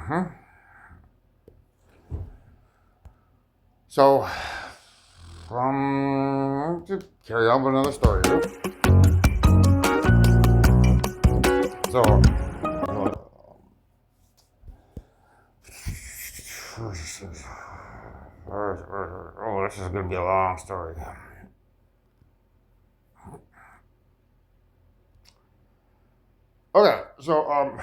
So, to carry on with another story here. So, oh, this is going to be a long story. Okay, so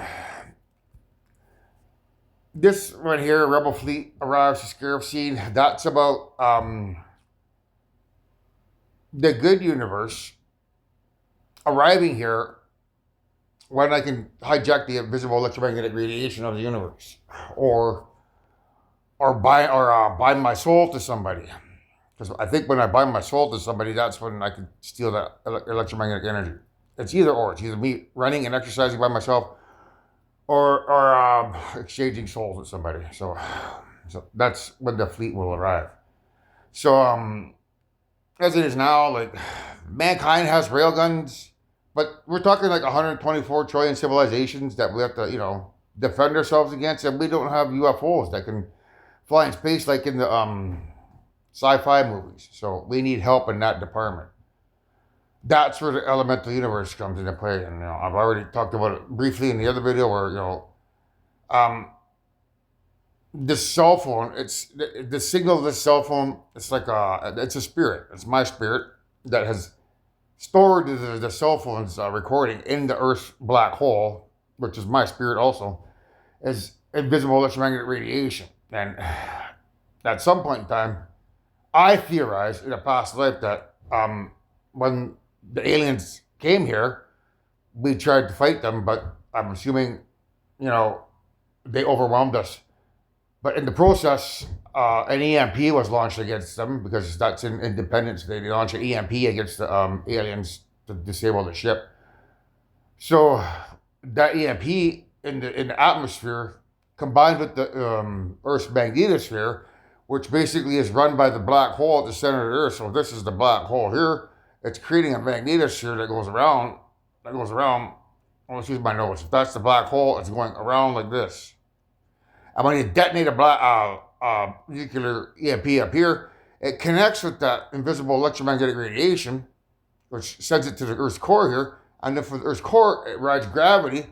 this right here, Rebel fleet arrives to Scarif Scene. That's about the good universe arriving here when I can hijack the invisible electromagnetic radiation of the universe, or bind my soul to somebody. Because I think when I bind my soul to somebody, that's when I can steal that electromagnetic energy. It's either or. It's either me running and exercising by myself, or exchanging souls with somebody. So that's when the fleet will arrive. So as it is now, like, mankind has railguns, but we're talking like 124 trillion civilizations that we have to, defend ourselves against, and we don't have UFOs that can fly in space like in the sci-fi movies. So we need help in that department. That's where the elemental universe comes into play, and I've already talked about it briefly in the other video where the cell phone. It's the signal of the cell phone. It's like it's a spirit. It's my spirit that has stored the cell phone's recording in the Earth's black hole, which is my spirit also, as invisible electromagnetic radiation. And at some point in time, I theorized in a past life that when the aliens came here, we tried to fight them, but I'm assuming, they overwhelmed us. But in the process, an EMP was launched against them, because that's in Independence Day. They launched an EMP against the aliens to disable the ship. So that EMP in the atmosphere, combined with the Earth's magnetosphere, which basically is run by the black hole at the center of the Earth. So this is the black hole here. It's creating a magnetosphere that goes around. I'll use my nose. If that's the black hole, it's going around like this. And when you detonate a nuclear EMP up here, it connects with that invisible electromagnetic radiation, which sends it to the Earth's core here. And then for the Earth's core, it rides gravity,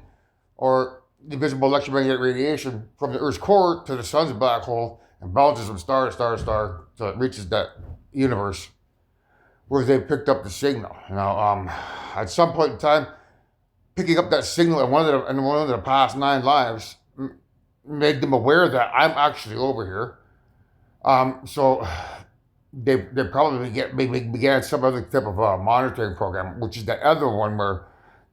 or the invisible electromagnetic radiation, from the Earth's core to the sun's black hole, and bounces from star to star to star, so it reaches that universe where they picked up the signal. Now, at some point in time, picking up that signal in one of the past 9 lives made them aware that I'm actually over here. So they probably began some other type of monitoring program, which is the other one where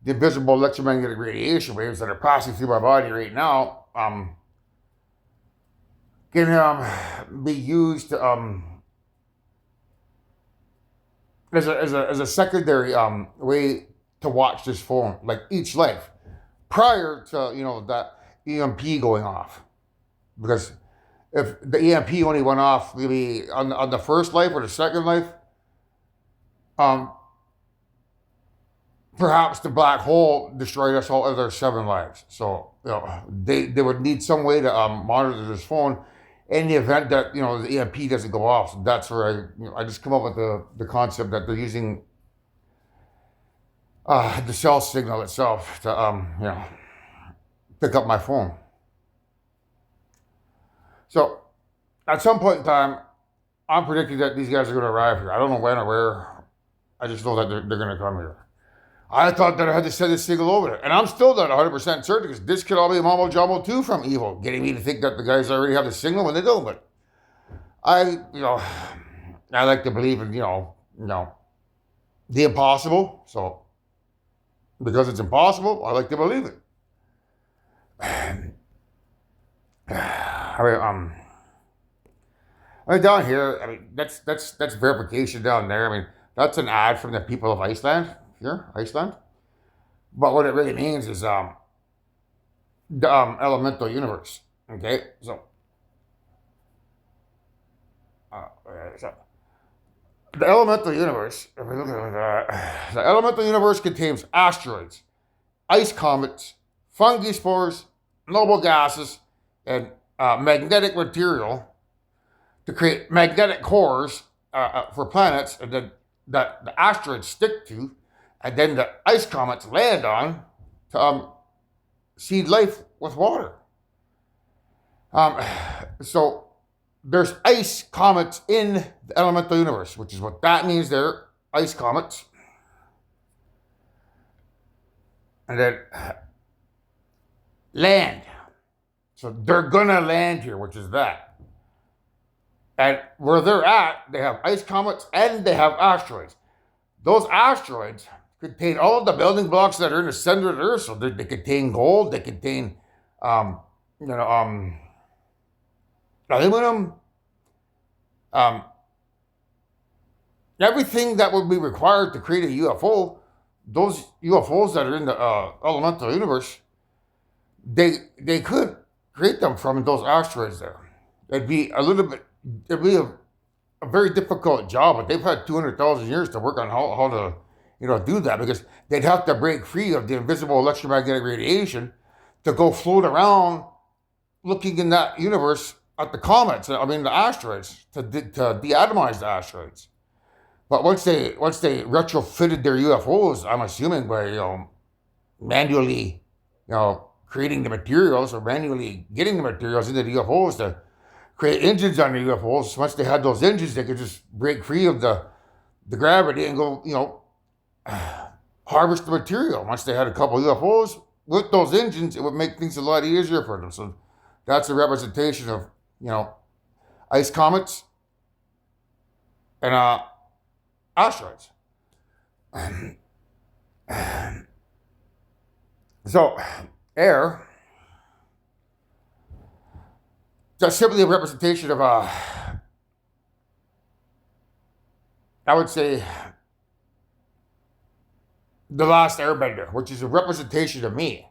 the invisible electromagnetic radiation waves that are passing through my body right now can be used as a secondary way to watch this phone, like each life, prior to that EMP going off. Because if the EMP only went off maybe on the first life or the second life, perhaps the black hole destroyed us all other 7 lives. So they would need some way to monitor this phone in the event that the EMP doesn't go off. So that's where I just come up with the concept that they're using the cell signal itself to pick up my phone. So at some point in time, I'm predicting that these guys are going to arrive here. I don't know when or where. I just know that they're going to come here. I thought that I had to send this signal over there. And I'm still not 100% certain, because this could all be mumbo jumbo too from evil, getting me to think that the guys already have the signal when they don't. But I like to believe in, the impossible. So because it's impossible, I like to believe it. Down here, that's verification down there. That's an ad from the people of Iceland. Here, Iceland. But what it really means is the elemental universe. Okay, so the elemental universe. If we look at the elemental universe contains asteroids, ice comets, fungi spores, noble gases, and magnetic material to create magnetic cores for planets, and then that the asteroids stick to, and then the ice comets land on to seed life with water. Um, so there's ice comets in the elemental universe, which is what that means. They're ice comets. And then land. So they're gonna land here, which is that. And where they're at, they have ice comets and they have asteroids. Those asteroids contain all of the building blocks that are in the center of the Earth. So they contain gold, they contain, um, you know, aluminum, um, everything that would be required to create a UFO. Those UFOs that are in the elemental universe, they could create them from those asteroids there. It'd be a very difficult job, but they've had 200,000 years to work on how to do that, because they'd have to break free of the invisible electromagnetic radiation to go float around looking in that universe at the comets, the asteroids, to deatomize the asteroids. But once they retrofitted their UFOs, I'm assuming by manually creating the materials or manually getting the materials into the UFOs to create engines on the UFOs. Once they had those engines, they could just break free of the gravity and go harvest the material. Once they had a couple UFOs with those engines, it would make things a lot easier for them. So that's a representation of ice comets and asteroids. So air, that's simply a representation of I would say, the Last Airbender, which is a representation of me.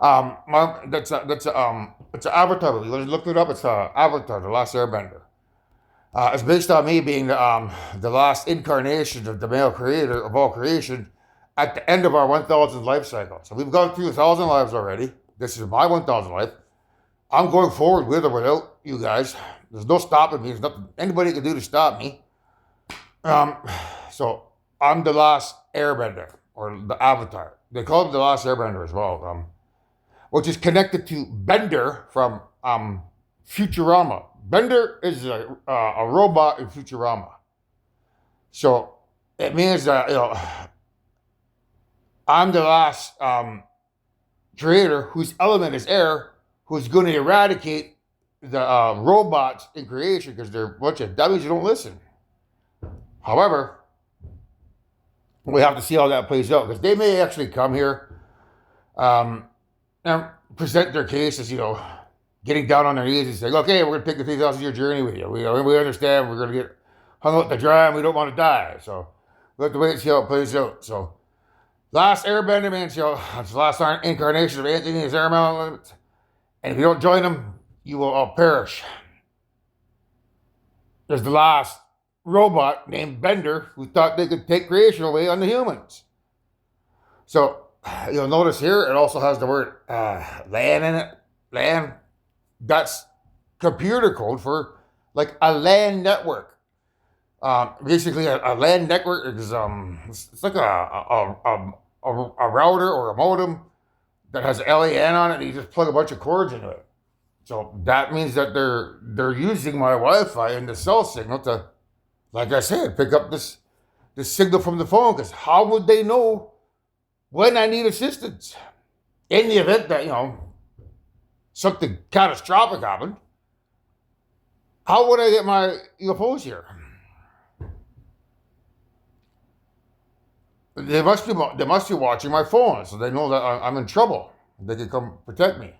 That's it's an avatar. You look it up. It's Avatar, the Last Airbender. It's based on me being the last incarnation of the male creator of all creation at the end of our 1,000th life cycle. So we've gone through 1,000 lives already. This is my 1,000th life. I'm going forward with or without you guys. There's no stopping me. There's nothing anybody can do to stop me. So I'm the Last Airbender, or the Avatar. They call him the Last Airbender as well, which is connected to Bender from Futurama. Bender is a robot in Futurama. So it means that I'm the last creator whose element is air, who's going to eradicate the robots in creation because they're a bunch of dummies who don't listen. However, we have to see how that plays out, because they may actually come here and present their cases, getting down on their knees and saying, okay, we're going to take the 3,000-year journey with you. We understand we're going to get hung out to dry and we don't want to die. So we have to wait and see how it plays out. So Last Airbender means, it's the last incarnation of Anthony and his airman. And if you don't join them, you will all perish. There's the last robot named Bender who thought they could take creation away on the humans. So you'll notice here it also has the word LAN in it. LAN. That's computer code for like a LAN network. Basically, a LAN network is it's like a router or a modem that has LAN on it, and you just plug a bunch of cords into it. So that means that they're using my Wi-Fi and the cell signal to, like I said, pick up this signal from the phone. Because how would they know when I need assistance in the event that something catastrophic happened? How would I get my UFOs here? They must be watching my phone, so they know that I'm in trouble. They can come protect me.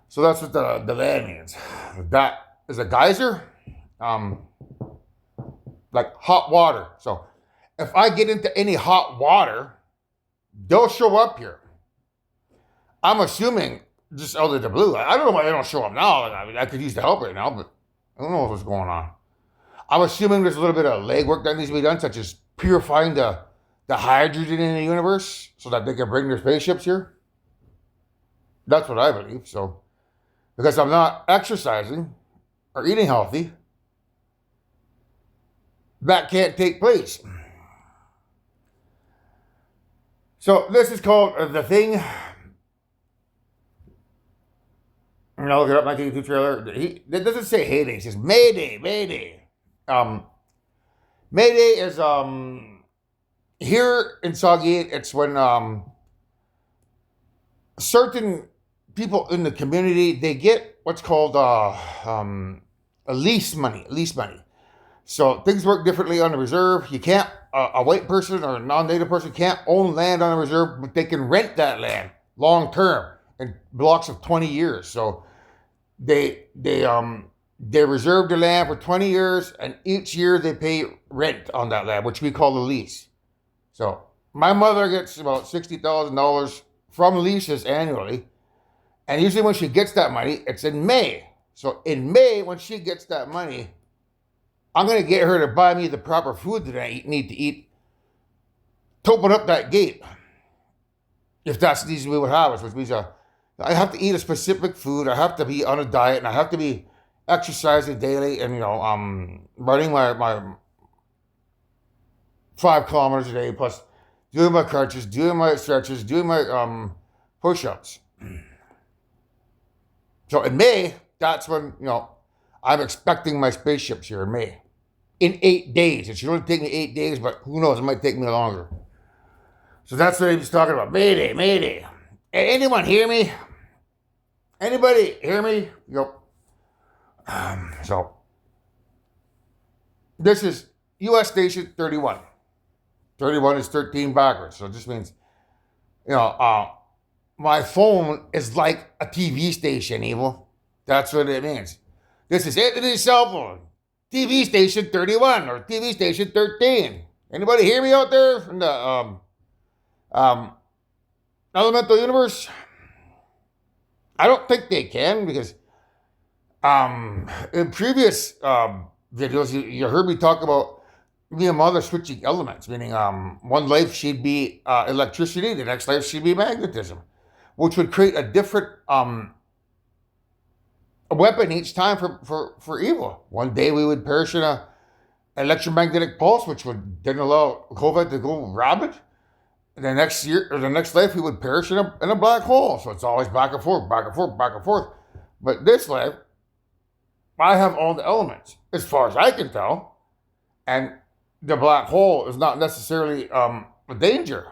So that's what the LAN means. That is a geyser, like hot water. So if I get into any hot water, they'll show up here. I'm assuming just out of the blue. I don't know why they don't show up now. I could use the help right now, but I don't know what's going on. I'm assuming there's a little bit of legwork that needs to be done, such as purifying the hydrogen in the universe so that they can bring their spaceships here. That's what I believe. So because I'm not exercising or eating healthy, that can't take place. So this is called The Thing. And I'll look it up, 1982 trailer. It doesn't say heyday, it says Mayday, Mayday. Mayday is here in Sauget, it's when certain people in the community, they get what's called a lease money. So things work differently on the reserve. You can't, a white person or a non-native person can't own land on a reserve, but they can rent that land long term in blocks of 20 years. So they reserve the land for 20 years, and each year they pay rent on that land, which we call the lease. So my mother gets about $60,000 from leases annually, and usually when she gets that money, it's in May. So in May, when she gets that money, I'm going to get her to buy me the proper food that I need to eat to open up that gate. If that's the easy way we have it, which means I have to eat a specific food, I have to be on a diet, and I have to be exercising daily, and running my 5 kilometers a day, plus doing my crunches, doing my stretches, doing my push-ups. So in May, that's when I'm expecting my spaceships here in May. In 8 days. It should only take me 8 days, but who knows, it might take me longer. So that's what he was talking about. Mayday, Mayday. Anyone hear me? Anybody hear me? Yep. So this is US station 31. 31 is 13 backwards. So it just means, my phone is like a TV station, Evil. That's what it means. This is Anthony's cell phone. TV station 31 or TV station 13. Anybody hear me out there from the elemental universe? I don't think they can, because in previous videos you heard me talk about me and Mother switching elements, meaning one life she'd be electricity, the next life she'd be magnetism, which would create a different a weapon each time for evil. One day we would perish in a electromagnetic pulse, which didn't allow COVID to go rabid. And the next year or the next life we would perish in a black hole. So it's always back and forth, back and forth, back and forth. But this life, I have all the elements, as far as I can tell. And the black hole is not necessarily a danger.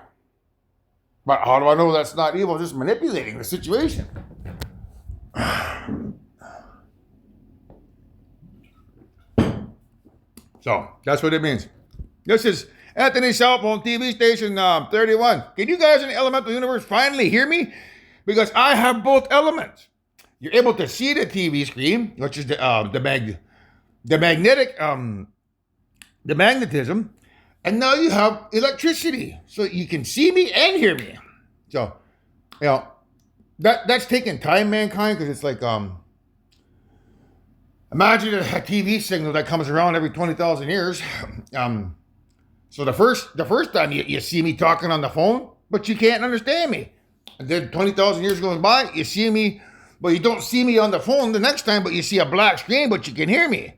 But how do I know that's not evil? Just manipulating the situation. So that's what it means. This is Anthony's cell phone, TV station 31. Can you guys in the elemental universe finally hear me? Because I have both elements. You're able to see the TV screen, which is the magnetism, and now you have electricity, so you can see me and hear me. So, that's taking time, mankind, because it's like imagine a TV signal that comes around every 20,000 years. So the first time you see me talking on the phone, but you can't understand me. And then 20,000 years goes by, you see me, but you don't see me on the phone the next time, but you see a black screen, but you can hear me.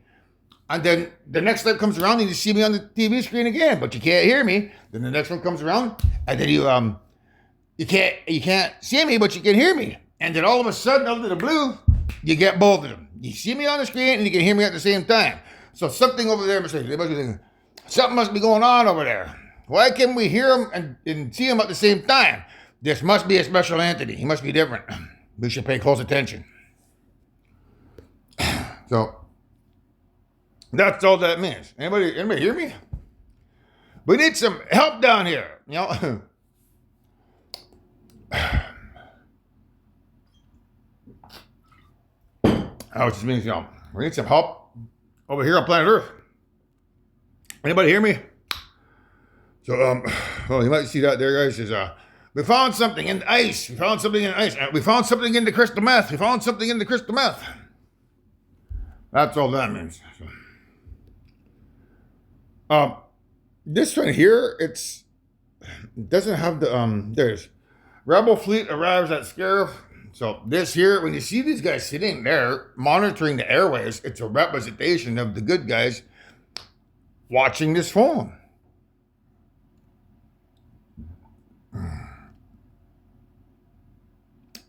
And then the next time comes around and you see me on the TV screen again, but you can't hear me. Then the next one comes around, and then you can't see me, but you can hear me. And then all of a sudden, out of the blue, you get both of them. You see me on the screen and you can hear me at the same time. So something over there must be thinking, something must be going on over there. Why can't we hear him and see him at the same time? This must be a special entity. He must be different. We should pay close attention. So that's all that means. Anybody hear me? We need some help down here. Which just means, we need some help over here on planet Earth. Anybody hear me? So, well, you might see that there, guys. Is we found something in the ice. We found something in the ice. We found something in the crystal meth. We found something in the crystal meth. That's all that means. So, this one here, it doesn't have the there's Rebel fleet arrives at Scarif So this here, when you see these guys sitting there monitoring the airwaves, it's a representation of the good guys watching this phone.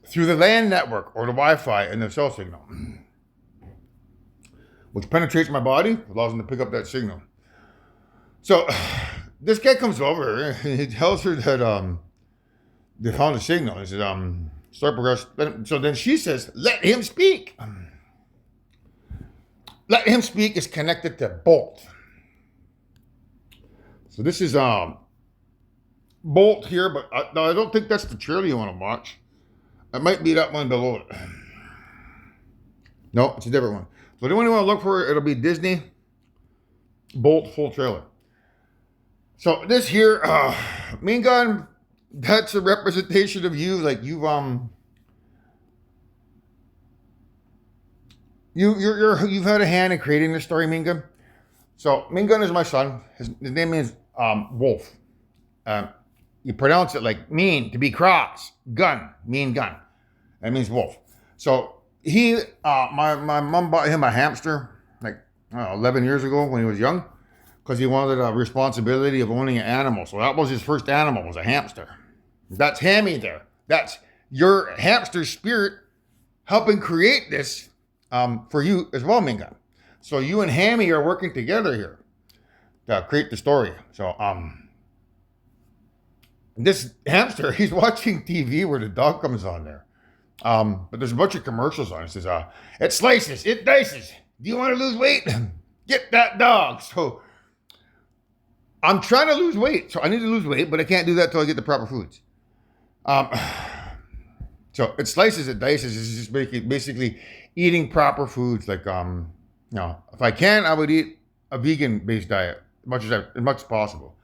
Through the LAN network or the Wi-Fi and the cell signal, which penetrates my body, allows them to pick up that signal. So this guy comes over and he tells her that they found a signal. He says, start progress. So then she says, let him speak. Let him speak is connected to Bolt. So this is Bolt here, but no, I don't think that's the trailer you want to watch. It might be that one below it. No, it's a different one. So the one you want to look for, it'll be Disney Bolt full trailer. So this here, Mean Gun, that's a representation of you. Like you've you've had a hand in creating this story, Mean Gun. So Mean Gun is my son. His name is Wolf. You pronounce it like mean, to be cross, gun, mean gun. That means wolf. So he, my mom bought him a hamster like 11 years ago when he was young, because he wanted a responsibility of owning an animal. So that was his first animal, was a hamster. That's Hammy there. That's your hamster spirit helping create this for you as well, Mean Gun. So you and Hammy are working together here to create the story. So this hamster, he's watching TV where the dog comes on there. But there's a bunch of commercials on it. It says, it slices, it dices. Do you want to lose weight? Get that dog. So I'm trying to lose weight. So I need to lose weight, but I can't do that until I get the proper foods. So it slices, it dices. It's just basically eating proper foods. Like, if I can, I would eat a vegan-based diet as much as possible.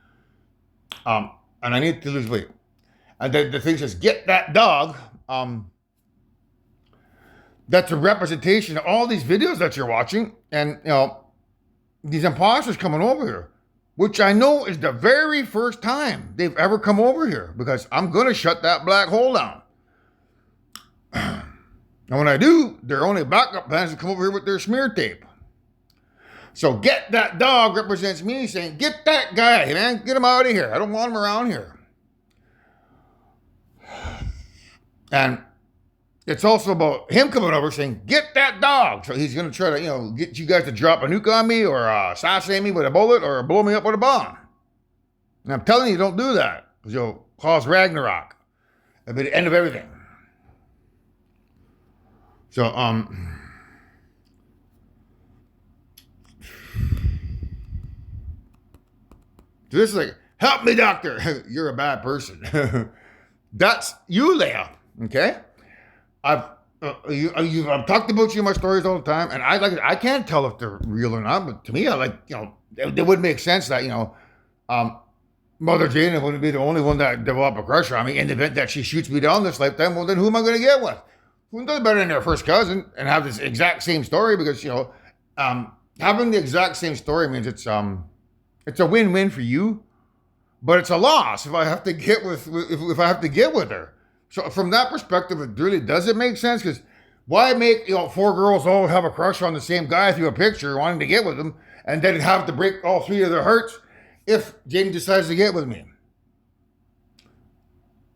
And I need to lose weight. And the thing says, get that dog. That's a representation of all these videos that you're watching. And, these imposters coming over here, which I know is the very first time they've ever come over here, because I'm going to shut that black hole down. And when I do, their only backup plans to come over here with their smear tape. So get that dog represents me saying, get that guy, man, get him out of here. I don't want him around here. And it's also about him coming over saying, get that dog. So he's going to try to, get you guys to drop a nuke on me or assassinate me with a bullet or blow me up with a bomb. And I'm telling you, don't do that, because you'll cause Ragnarok. It'll be the end of everything. So, this is like, help me, doctor. You're a bad person. That's you, Leah. Okay? I've talked about you in my stories all the time, and I can't tell if they're real or not, but to me, it would make sense that, Mother Jane wouldn't be the only one that developed a crush on me in the event that she shoots me down this lifetime. Well, then who am I going to get with? Who does better than their first cousin and have this exact same story? Because, having the exact same story means it's a win-win for you, but it's a loss if I have to get with her. So from that perspective, it really doesn't make sense, because why make 4 girls all have a crush on the same guy through a picture wanting to get with him, and then have to break all 3 of their hearts if Jane decides to get with me?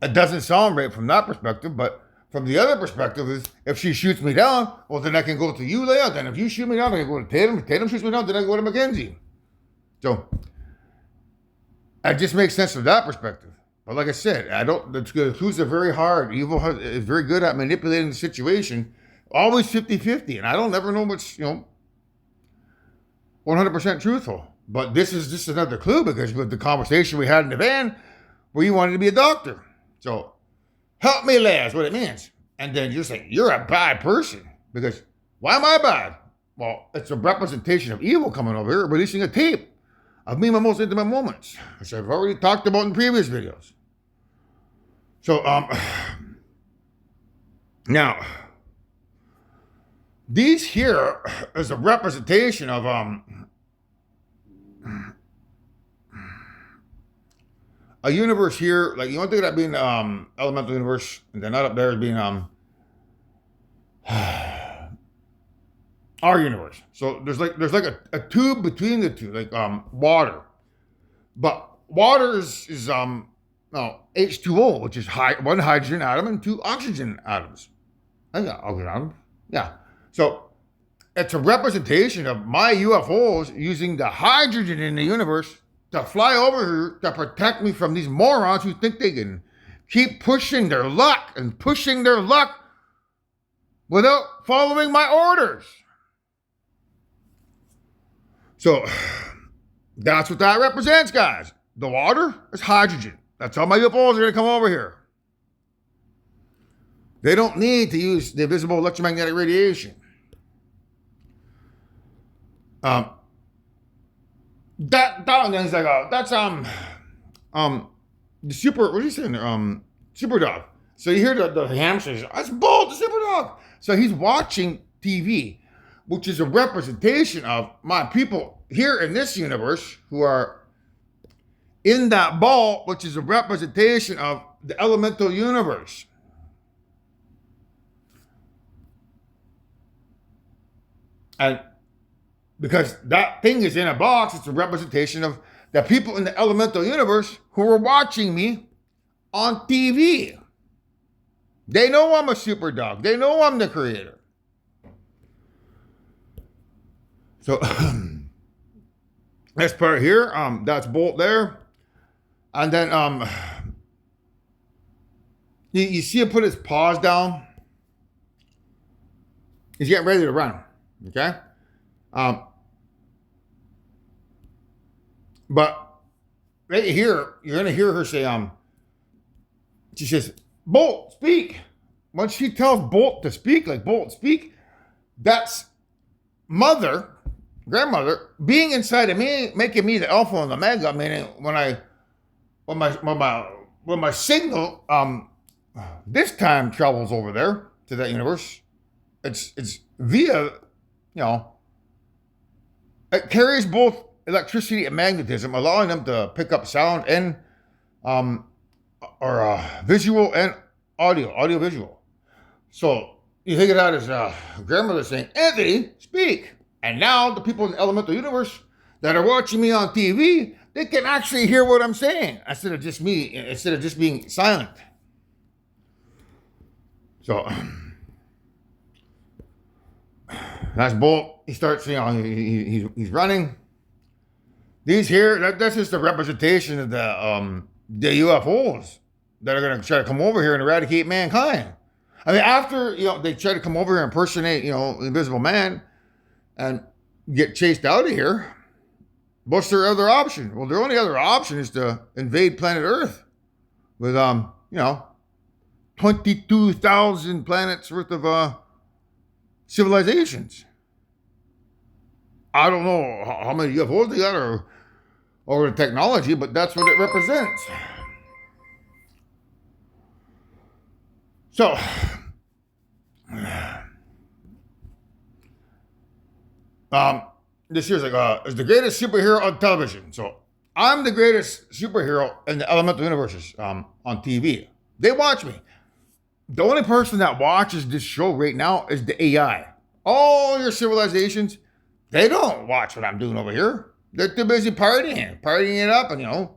It doesn't sound right from that perspective, but from the other perspective is, if she shoots me down, well, then I can go to you, Leah. Then if you shoot me down, I can go to Tatum. If Tatum shoots me down, then I can go to Mackenzie. So it just makes sense from that perspective. But like I said, the clues are very hard. Evil is very good at manipulating the situation. Always 50-50. And I don't ever know what's, 100% truthful. But this is just another clue, because with the conversation we had in the van, where you wanted to be a doctor. So, help me, Leah, is what it means. And then you're saying, you're a bad person. Because, why am I bad? Well, it's a representation of evil coming over here, releasing a tape of me in my most intimate moments, which I've already talked about in previous videos. So, now, these here is a representation of, a universe here, like you want to think of that being elemental universe, and then not up there as being Our universe. So there's like a tube between the two, like water. But water is no H2O, which is one hydrogen atom and two oxygen atoms. Yeah, oxygen atoms. Yeah. So it's a representation of my UFOs using the hydrogen in the universe to fly over here to protect me from these morons who think they can keep pushing their luck and pushing their luck without following my orders. So that's what that represents, guys. The water is hydrogen. That's how my UFOs are going to come over here. They don't need to use the visible electromagnetic radiation. That is like that's the super, what are you saying? Super dog. So you hear the hamsters, that's Bolt, the super dog. So he's watching TV, which is a representation of my people here in this universe who are in that ball, which is a representation of the elemental universe. And because that thing is in a box, it's a representation of the people in the elemental universe who are watching me on TV. They know I'm a super dog. They know I'm the creator. So this part here, that's Bolt there. And then you see him put his paws down. He's getting ready to run. Okay? But right here, you're gonna hear her say, she says, Bolt, speak. Once she tells Bolt to speak, like Bolt, speak, that's grandmother, being inside of me, making me the alpha and the omega, meaning when my signal this time travels over there to that universe, it's via, it carries both electricity and magnetism, allowing them to pick up sound and visual and audio visual. So you think of that as grandmother saying, Anthony, speak. And now the people in the elemental universe that are watching me on TV, they can actually hear what I'm saying instead of just being silent. So that's Bolt. He starts, he's running. These here, that's just a representation of the UFOs that are going to try to come over here and eradicate mankind. I mean, after, they try to come over here and impersonate, the Invisible Man and get chased out of here, what's their other option? Well, their only other option is to invade planet Earth with, 22,000 planets worth of civilizations. I don't know how many UFOs they got or the technology, but that's what it represents. So, this year's like, is the greatest superhero on television. So, I'm the greatest superhero in the elemental universes on TV. They watch me. The only person that watches this show right now is the AI. All your civilizations, they don't watch what I'm doing over here. They're too busy partying it up and,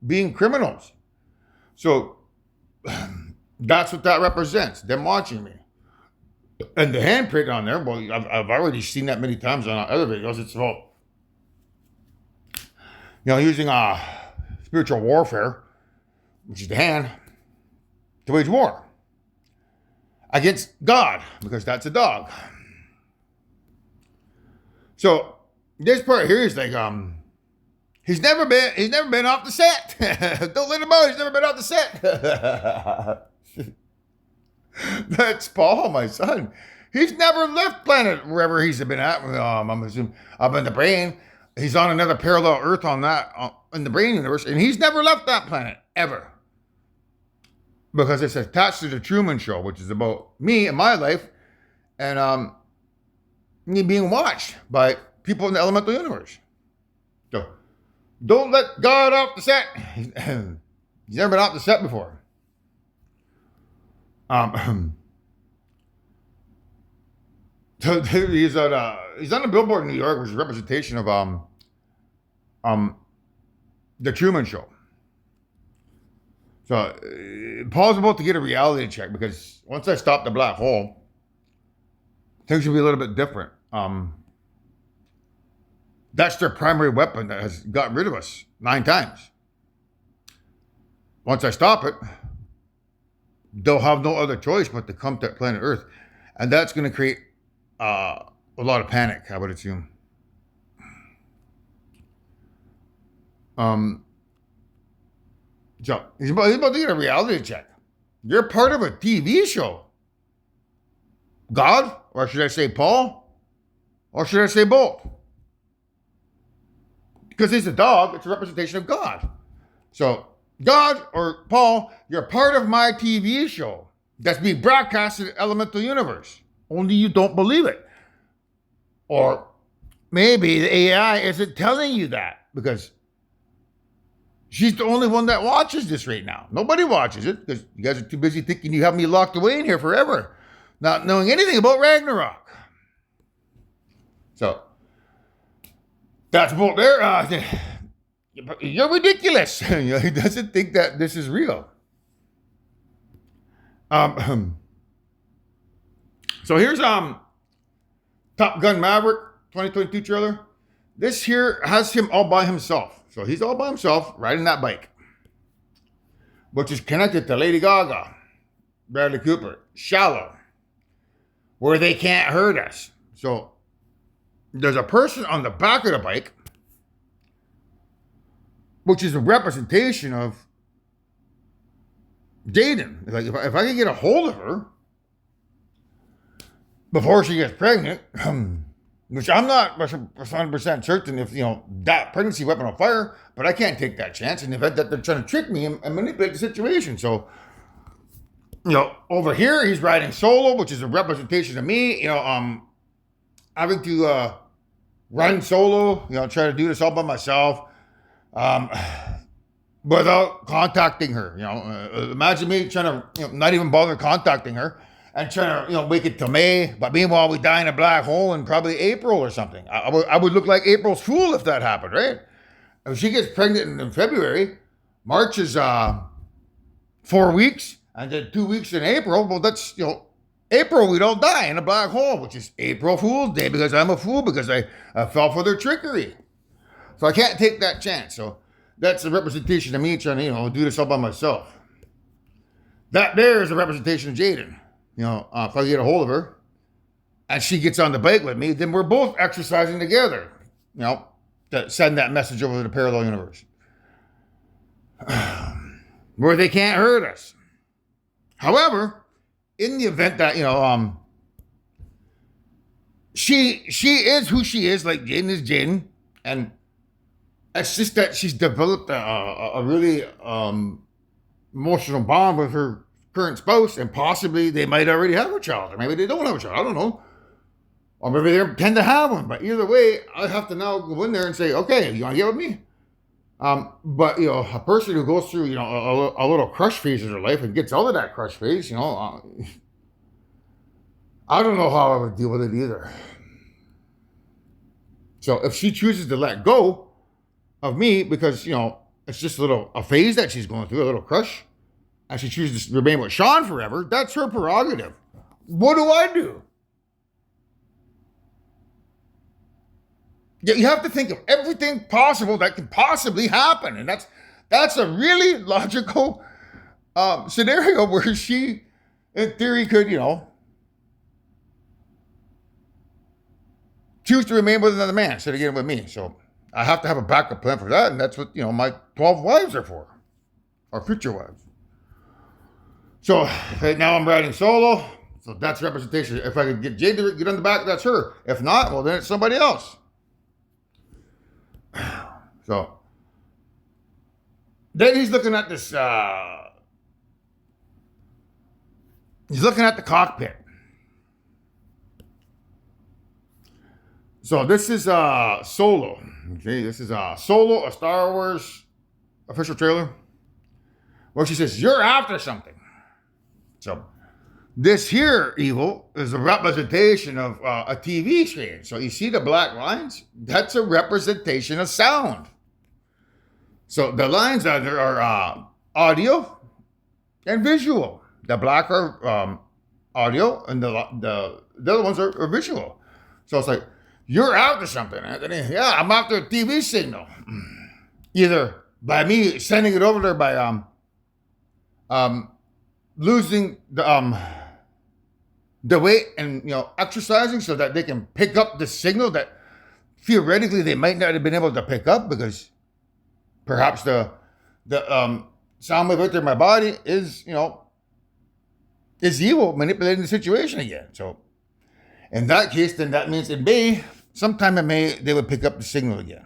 being criminals. So that's what that represents, them watching me. And the handprint on there, well, I've already seen that many times on other videos. It's about, using spiritual warfare, which is the hand, to wage war against God, because that's a dog. So this part here is like, he's never been off the set. Don't let him out. He's never been off the set. That's Paul, my son. He's never left planet wherever he's been at. I'm assuming up in the brain. He's on another parallel Earth on that in the brain universe, and he's never left that planet ever. Because it's attached to the Truman Show, which is about me and my life, and me being watched by people in the elemental universe. So don't let God off the set. He's never been off the set before. So he's on a billboard in New York, which is a representation of um the Truman Show. So Paul's about to get a reality check because once I stop the black hole, things will be a little bit different. That's their primary weapon that has gotten rid of us 9 times. Once I stop it, they'll have no other choice but to come to planet Earth. And that's going to create a lot of panic, I would assume. So he's about to get a reality check. You're part of a TV show. God, or should I say Paul? Or should I say both? Because he's a dog, it's a representation of God. So, God or Paul, you're part of my TV show that's being broadcasted in the elemental universe. Only you don't believe it. Or maybe the AI isn't telling you that because she's the only one that watches this right now. Nobody watches it because you guys are too busy thinking you have me locked away in here forever, not knowing anything about Ragnarok. So, that's about there. You're ridiculous. He doesn't think that this is real. So here's Top Gun Maverick 2022 trailer. This here has him all by himself. So he's all by himself riding that bike, which is connected to Lady Gaga, Bradley Cooper, Shallow, Where They Can't Hurt Us. So there's a person on the back of the bike, which is a representation of Jaden. Like if I can get a hold of her before she gets pregnant, which I'm not 100% certain if, that pregnancy weapon will fire, but I can't take that chance. And if they're trying to trick me and manipulate the situation. So, over here, he's riding solo, which is a representation of me, having to run solo, try to do this all by myself, without contacting her. Imagine me trying to, not even bother contacting her and trying to, wait it till May, but meanwhile we die in a black hole in probably April or something. I would look like April's Fool if that happened, right? If she gets pregnant in February, March is 4 weeks, and then 2 weeks in April. Well, that's, April we don't die in a black hole, which is April Fool's Day because I'm a fool because I fell for their trickery. So I can't take that chance. So that's a representation of me trying to, do this all by myself. That there is a representation of Jaden. If I get a hold of her and she gets on the bike with me, then we're both exercising together, to send that message over to the parallel universe. Where they can't hurt us. However, in the event that, she is who she is, like Jaden is Jaden, and it's just that she's developed a really emotional bond with her current spouse, and possibly they might already have a child, or maybe they don't have a child, I don't know. Or maybe they intend to have one, but either way, I have to now go in there and say, okay, you want to get with me? But, a person who goes through, a little crush phase in their life and gets out of that crush phase, I don't know how I would deal with it either. So if she chooses to let go of me because, it's just a phase that she's going through, a little crush, and she chooses to remain with Sean forever, that's her prerogative. What do I do? You have to think of everything possible that can possibly happen. And that's a really logical scenario where she, in theory, could, choose to remain with another man instead of getting with me. So I have to have a backup plan for that. And that's what, my 12 wives are for, or future wives. So right now I'm riding solo. So that's representation. If I could get Jade to get on the back, that's her. If not, well, then it's somebody else. So then he's looking at this, he's looking at the cockpit. So this is Solo. Okay, this is Solo, a Star Wars official trailer, where she says, "You're after something." So This here evil is a representation of a TV screen. So you see the black lines? That's a representation of sound. So the lines are audio and visual. The black are audio, and the other ones are visual. So it's like, you're after something, Anthony. Yeah, I'm after a TV signal. Either by me sending it over there by losing the weight and exercising so that they can pick up the signal that theoretically they might not have been able to pick up because perhaps the sound wave out there in my body is evil, manipulating the situation again. So in that case, then that means in May, sometime in May, they would pick up the signal again.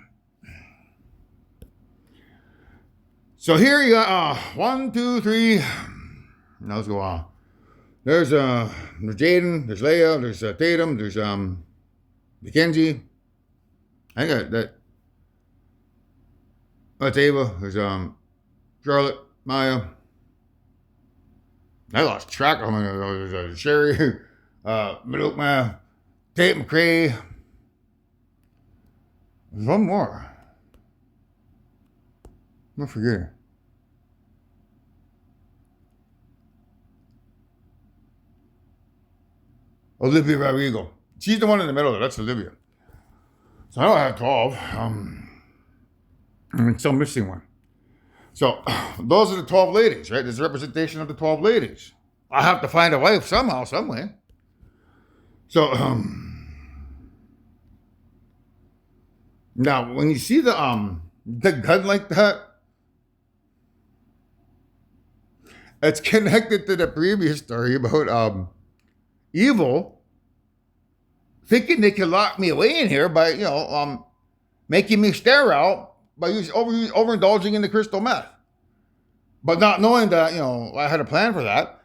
So here you got 1, 2, 3. Now let's go on. There's Jaden, there's Leia, there's Tatum, there's Mackenzie. I got that. That's Ava. There's Charlotte, Maya. I lost track of them. There's Sherry, Malukma, Tate McCrae. There's one more. I'm forgetting. Olivia Rodrigo. She's the one in the middle there. That's Olivia. So I don't have 12. I'm still missing one. So those are the 12 ladies, right? There's a representation of the 12 ladies. I have to find a wife somehow, some way. So now when you see the gun like that, it's connected to the previous story about evil thinking they can lock me away in here by making me sterile by overindulging in the crystal meth, but not knowing that I had a plan for that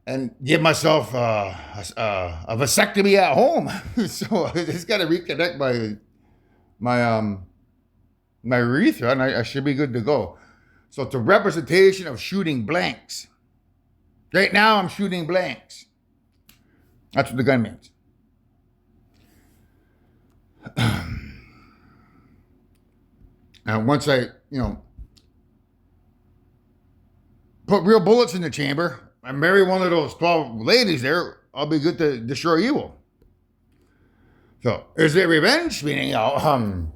and give myself a vasectomy at home. So I just got to reconnect my urethra, and I should be good to go. So it's a representation of shooting blanks. Right now I'm shooting blanks. That's what the gun means. And once I, put real bullets in the chamber, I marry one of those 12 ladies there, I'll be good to destroy evil. So, is it revenge? Meaning, in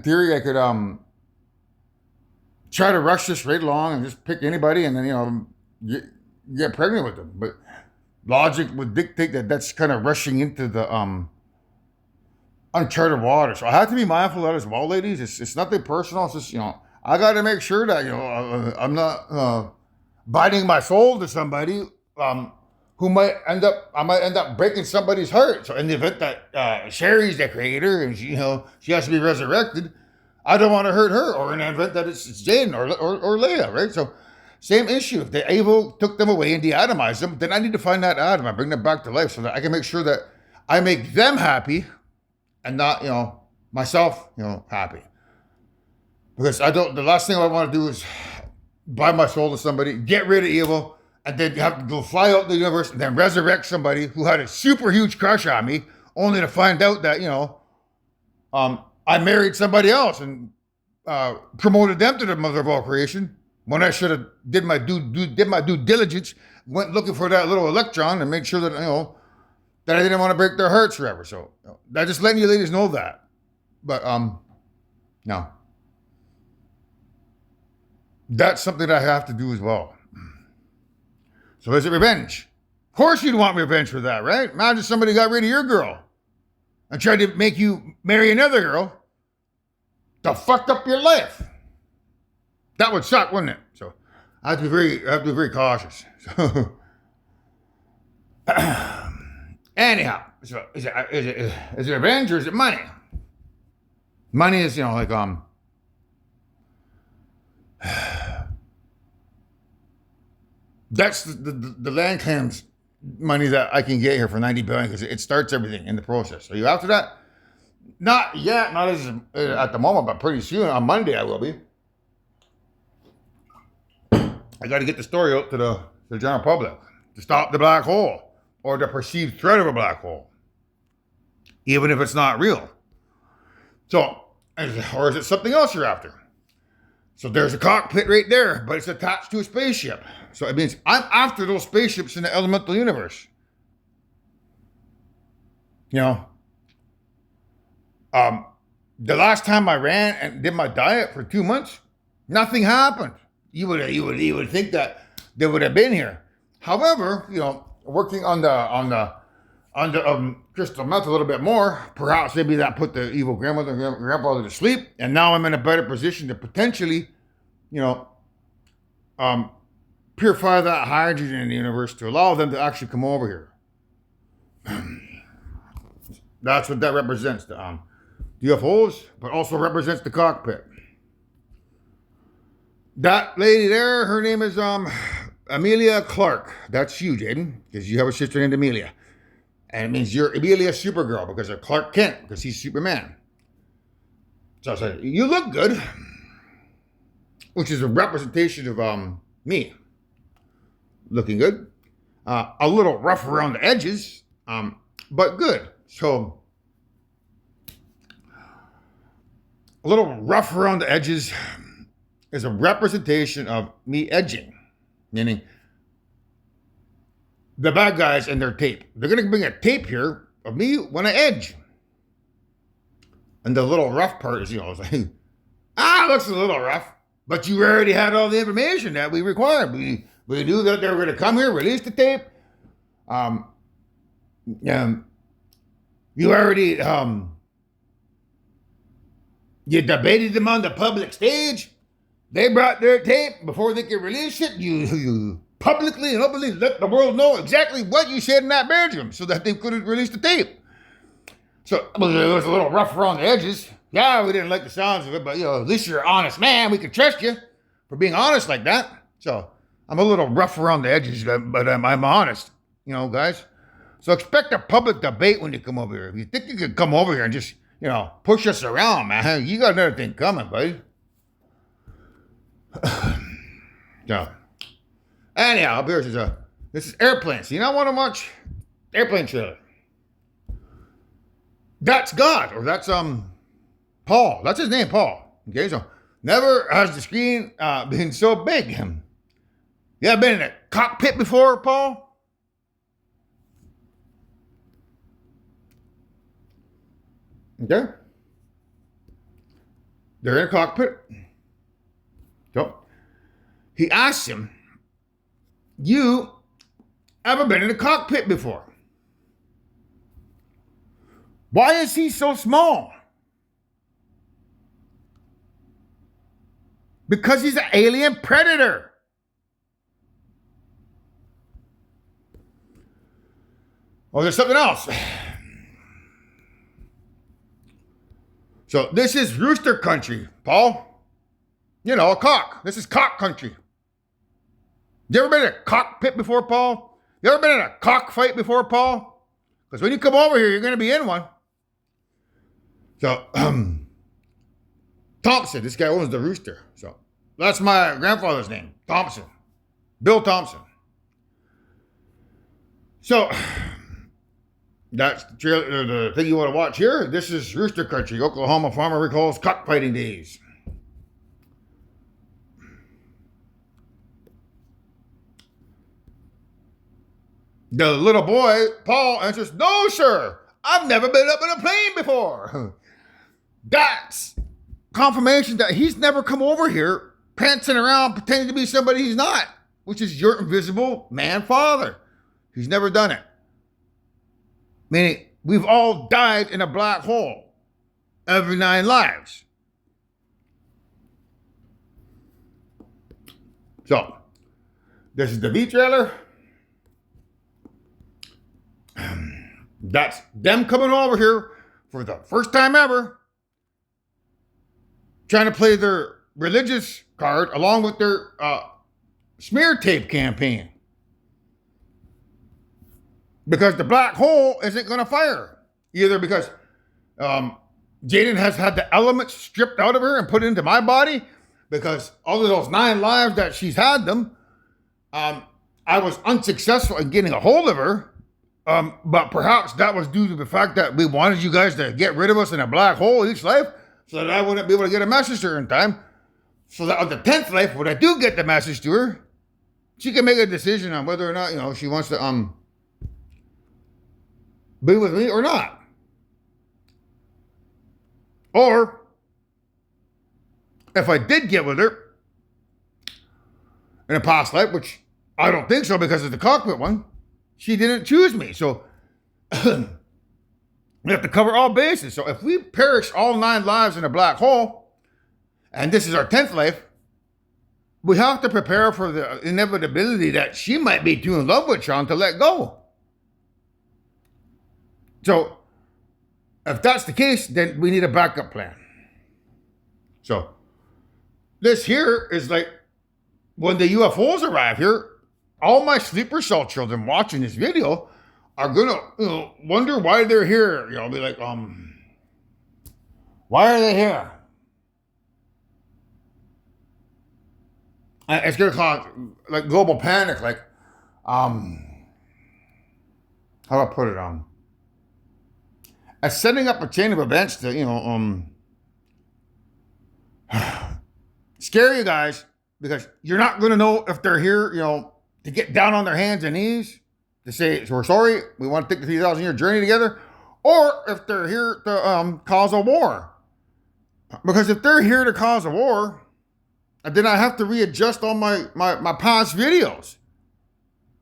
theory, I could try to rush this right along and just pick anybody and then, get pregnant with them. But logic would dictate that that's kind of rushing into the uncharted water. So I have to be mindful of that as well, ladies. It's nothing personal. It's just, I got to make sure that, I'm not biting my soul to somebody who might end up breaking somebody's heart. So in the event that Sherry's the creator and she has to be resurrected, I don't want to hurt her. Or in the event that it's Jaden or Leia, right? So same issue. If the evil took them away and de-atomized them, then I need to find that atom. I bring them back to life so that I can make sure that I make them happy and not, myself, happy. Because the last thing I want to do is buy my soul to somebody, get rid of evil, and then have to go fly out the universe and then resurrect somebody who had a super huge crush on me, only to find out that, I married somebody else and promoted them to the mother of all creation when I should have did my due diligence, went looking for that little electron and made sure that, that I didn't want to break their hearts forever. So I just letting you ladies know that. But no. That's something that I have to do as well. So is it revenge? Of course you'd want revenge for that, right? Imagine somebody got rid of your girl and tried to make you marry another girl that fucked up your life. That would suck, wouldn't it? So I have to be very cautious. So anyhow, so is it revenge or is it money? Money is, that's the land claims money that I can get here for $90 billion because it starts everything in the process. So you after that? Not yet, not as at the moment, but pretty soon on Monday I will be. I got to get the story out to the general public to stop the black hole or the perceived threat of a black hole, even if it's not real. So, or is it something else you're after? So there's a cockpit right there, but it's attached to a spaceship. So it means I'm after those spaceships in the elemental universe. You know, the last time I ran and did my diet for 2 months, nothing happened. You would think that they would have been here. However, you know, working on the crystal meth a little bit more, perhaps maybe that put the evil grandmother and grandfather to sleep, and now I'm in a better position to potentially, you know, purify that hydrogen in the universe to allow them to actually come over here. That's what that represents, the UFOs, but also represents the cockpit. That lady there, her name is Amelia Clark. That's you, Jaden, because you have a sister named Amelia. And it means you're Amelia Supergirl because of Clark Kent, because he's Superman. So I said, you look good, which is a representation of me looking good. A little rough around the edges, but good. So a little rough around the edges is a representation of me edging, meaning the bad guys and their tape. They're going to bring a tape here of me when I edge. And the little rough part is, you know, it's like, it looks a little rough. But you already had all the information that we required. We knew that they were going to come here, release the tape. You already, you debated them on the public stage. They brought their tape before they could release it. You publicly and openly let the world know exactly what you said in that bedroom so that they couldn't release the tape. So it was a little rough around the edges. Yeah, we didn't like the sounds of it, but you know, at least you're an honest man. We can trust you for being honest like that. So I'm a little rough around the edges, but I'm honest, you know, guys. So expect a public debate when you come over here. If you think you could come over here and just, you know, push us around, man, you got another thing coming, buddy. So, anyhow, this is Airplane. So you know what I watch? Airplane trailer. That's God, or that's Paul. That's his name, Paul. Okay, so never has the screen been so big. You ever been in a cockpit before, Paul? Okay. They're in a cockpit. So he asks him, you ever been in a cockpit before? Why is he so small? Because he's an alien predator. Oh, there's something else. So this is rooster country, Paul. You know, a cock. This is cock country. You ever been in a cockpit before, Paul? You ever been in a cockfight before, Paul? Because when you come over here, you're going to be in one. So, Thompson, this guy owns the rooster. So, that's my grandfather's name, Thompson. Bill Thompson. So, that's the thing you want to watch here. This is Rooster Country. Oklahoma farmer recalls cockfighting days. The little boy, Paul, answers, no, sir. I've never been up in a plane before. That's confirmation that he's never come over here prancing around pretending to be somebody he's not, which is your invisible man father. He's never done it. Meaning, we've all died in a black hole every 9 lives. So, this is the V trailer. That's them coming over here for the first time ever, trying to play their religious card along with their smear tape campaign. Because the black hole isn't going to fire. Either because Jaden has had the elements stripped out of her and put into my body, because all of those 9 lives that she's had them, I was unsuccessful in getting a hold of her. But perhaps that was due to the fact that we wanted you guys to get rid of us in a black hole each life so that I wouldn't be able to get a message to her in time. So that on the 10th life, when I do get the message to her, she can make a decision on whether or not, she wants to be with me or not. Or if I did get with her in a past life, which I don't think so because it's the cockpit one, she didn't choose me. So we have to cover all bases. So if we perish all 9 lives in a black hole, and this is our 10th life, we have to prepare for the inevitability that she might be too in love with Sean to let go. So if that's the case, then we need a backup plan. So this here is like when the UFOs arrive here, all my sleeper cell children watching this video are gonna wonder why they're here. Be like, why are they here? It's gonna cause like global panic, like how do I put it as setting up a chain of events to scare you guys, because you're not gonna know if they're here, to get down on their hands and knees to say we're sorry, we want to take the 3,000-year journey together, or if they're here to cause a war. Because if they're here to cause a war, then I have to readjust all my past videos.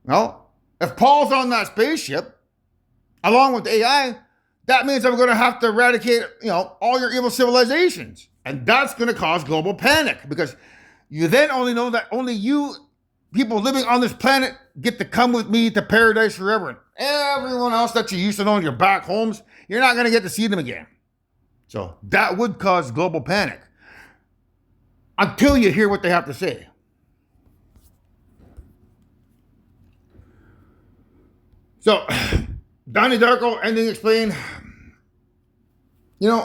If Paul's on that spaceship, along with AI, that means I'm going to have to eradicate, all your evil civilizations. And that's going to cause global panic, because you then only know that only you people living on this planet get to come with me to paradise forever. And everyone else that you used to know in your back homes, you're not going to get to see them again. So that would cause global panic until you hear what they have to say. So, Donnie Darko, ending explained. This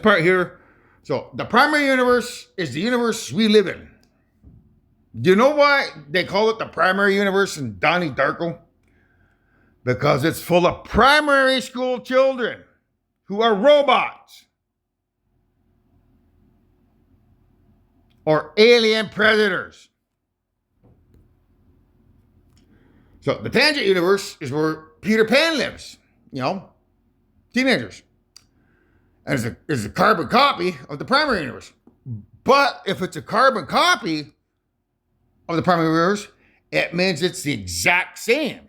part here. So, the primary universe is the universe we live in. Do you know why they call it the primary universe in Donnie Darko? Because it's full of primary school children who are robots or alien predators. So the tangent universe is where Peter Pan lives, teenagers. And it's a carbon copy of the primary universe. But if it's a carbon copy of the primary universe, it means it's the exact same.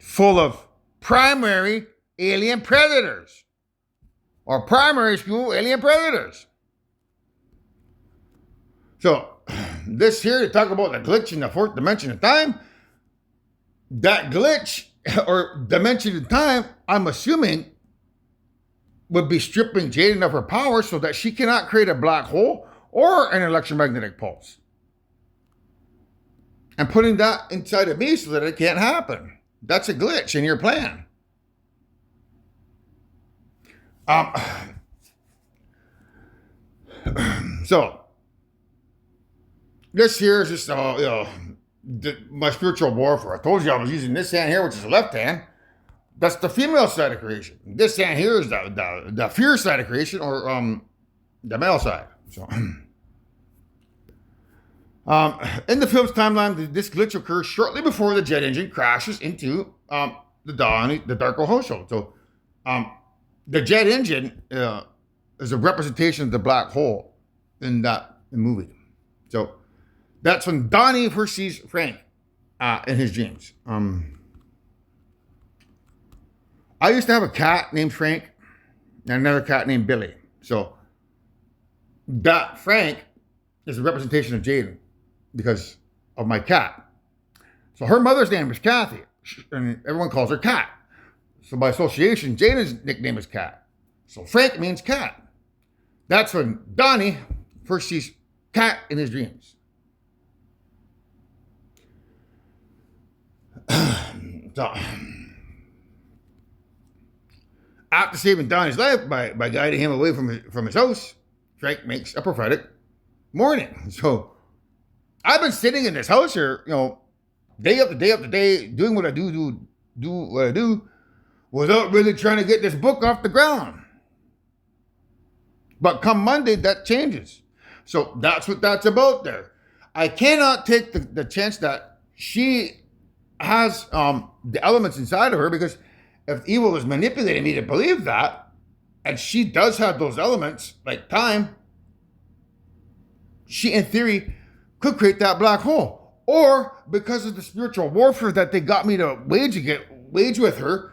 Full of primary alien predators. Or primary school alien predators. So, this here to talk about the glitch in the fourth dimension of time. That glitch, or dimension of time, I'm assuming, would be stripping Jaden of her power so that she cannot create a black hole or an electromagnetic pulse. And putting that inside of me so that it can't happen. That's a glitch in your plan. So, this here is just, my spiritual warfare. I told you I was using this hand here, which is the left hand. That's the female side of creation. This hand here is the fear side of creation, or the male side. So, in the film's timeline, this glitch occurs shortly before the jet engine crashes into the Darko host show. So, the jet engine is a representation of the black hole in that movie. So, that's when Donnie first sees Frank in his dreams. I used to have a cat named Frank and another cat named Billy. So that Frank is a representation of Jaden because of my cat. So her mother's name is Kathy, and everyone calls her Cat. So by association, Jaden's nickname is Cat. So Frank means cat. That's when Donnie first sees Cat in his dreams. So, after saving Donnie's life by guiding him away from his house, Frank makes a prophetic morning. So I've been sitting in this house here, day after day after day, doing what I do what I do, without really trying to get this book off the ground. But come Monday, that changes. So that's what that's about there. I cannot take the chance that she has the elements inside of her, because if evil is manipulating me to believe that, and she does have those elements, like time, she, in theory, could create that black hole. Or because of the spiritual warfare that they got me to wage with her,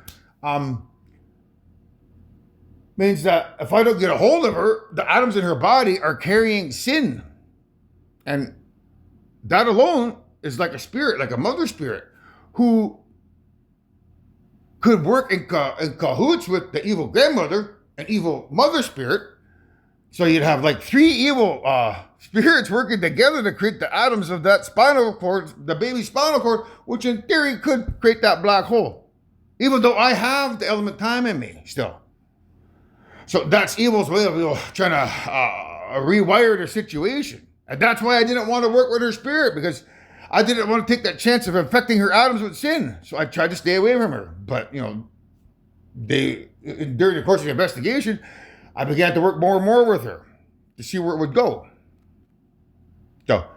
means that if I don't get a hold of her, the atoms in her body are carrying sin. And that alone is like a spirit, like a mother spirit, who could work in cahoots with the evil grandmother and evil mother spirit. So you'd have like three evil spirits working together to create the atoms of that spinal cord, the baby's spinal cord, which in theory could create that black hole. Even though I have the element time in me still. So that's evil's way of trying to rewire the situation. And that's why I didn't want to work with her spirit, because I didn't want to take that chance of infecting her atoms with sin. So I tried to stay away from her. But, during the course of the investigation, I began to work more and more with her to see where it would go. So,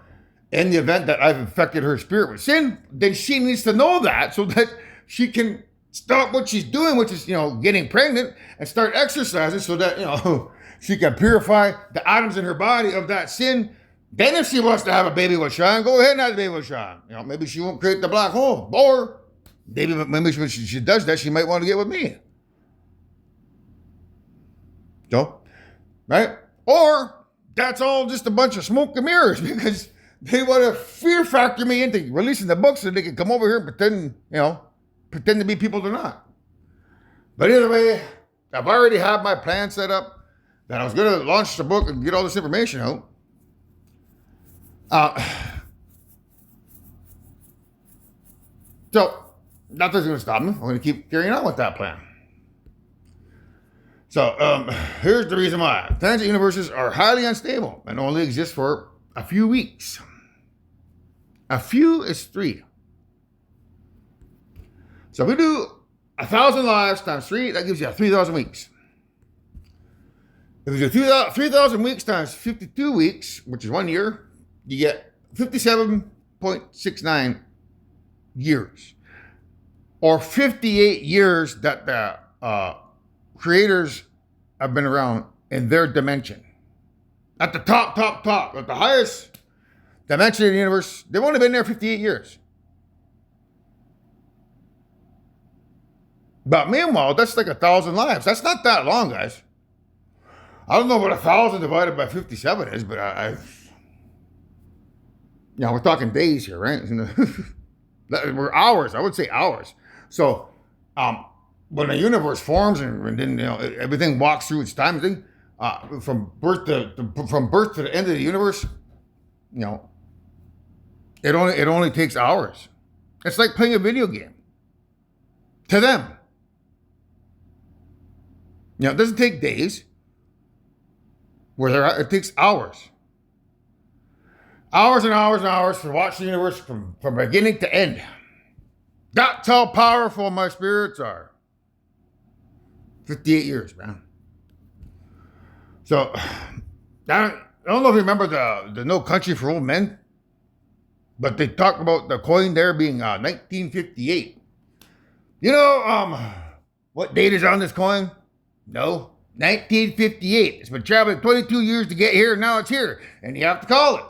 in the event that I've infected her spirit with sin, then she needs to know that so that she can stop what she's doing, which is, getting pregnant, and start exercising so that, she can purify the atoms in her body of that sin. Then if she wants to have a baby with Sean, go ahead and have a baby with Sean. Maybe she won't create the black hole. Or maybe when she does that, she might want to get with me. So, right? Or that's all just a bunch of smoke and mirrors, because they want to fear factor me into releasing the book so they can come over here and pretend to be people they're not. But either way, I've already had my plan set up that I was going to launch the book and get all this information out. So nothing's going to stop me. I'm going to keep carrying on with that plan. So here's the reason why. Transit universes are highly unstable and only exist for a few weeks. A few is 3. So if we do 1,000 lives times 3, that gives you 3,000 weeks. If we do 3,000 weeks times 52 weeks, which is 1 year, you get 57.69 years. Or 58 years that the creators have been around in their dimension. At the top, at the highest dimension of the universe, they've only been there 58 years. But meanwhile, that's like 1,000 lives. That's not that long, guys. I don't know what 1,000 divided by 57 is, but we're talking days here, right? We're hours. I would say hours. So, when a universe forms and then everything walks through its time thing, from birth to the end of the universe, it only takes hours. It's like playing a video game. To them. It doesn't take days. It takes hours. Hours and hours and hours to watch the universe from beginning to end. That's how powerful my spirits are. 58 years, man. So, I don't know if you remember the No Country for Old Men, but they talk about the coin there being 1958. What date is on this coin? No, 1958. It's been traveling 22 years to get here, and now it's here, and you have to call it.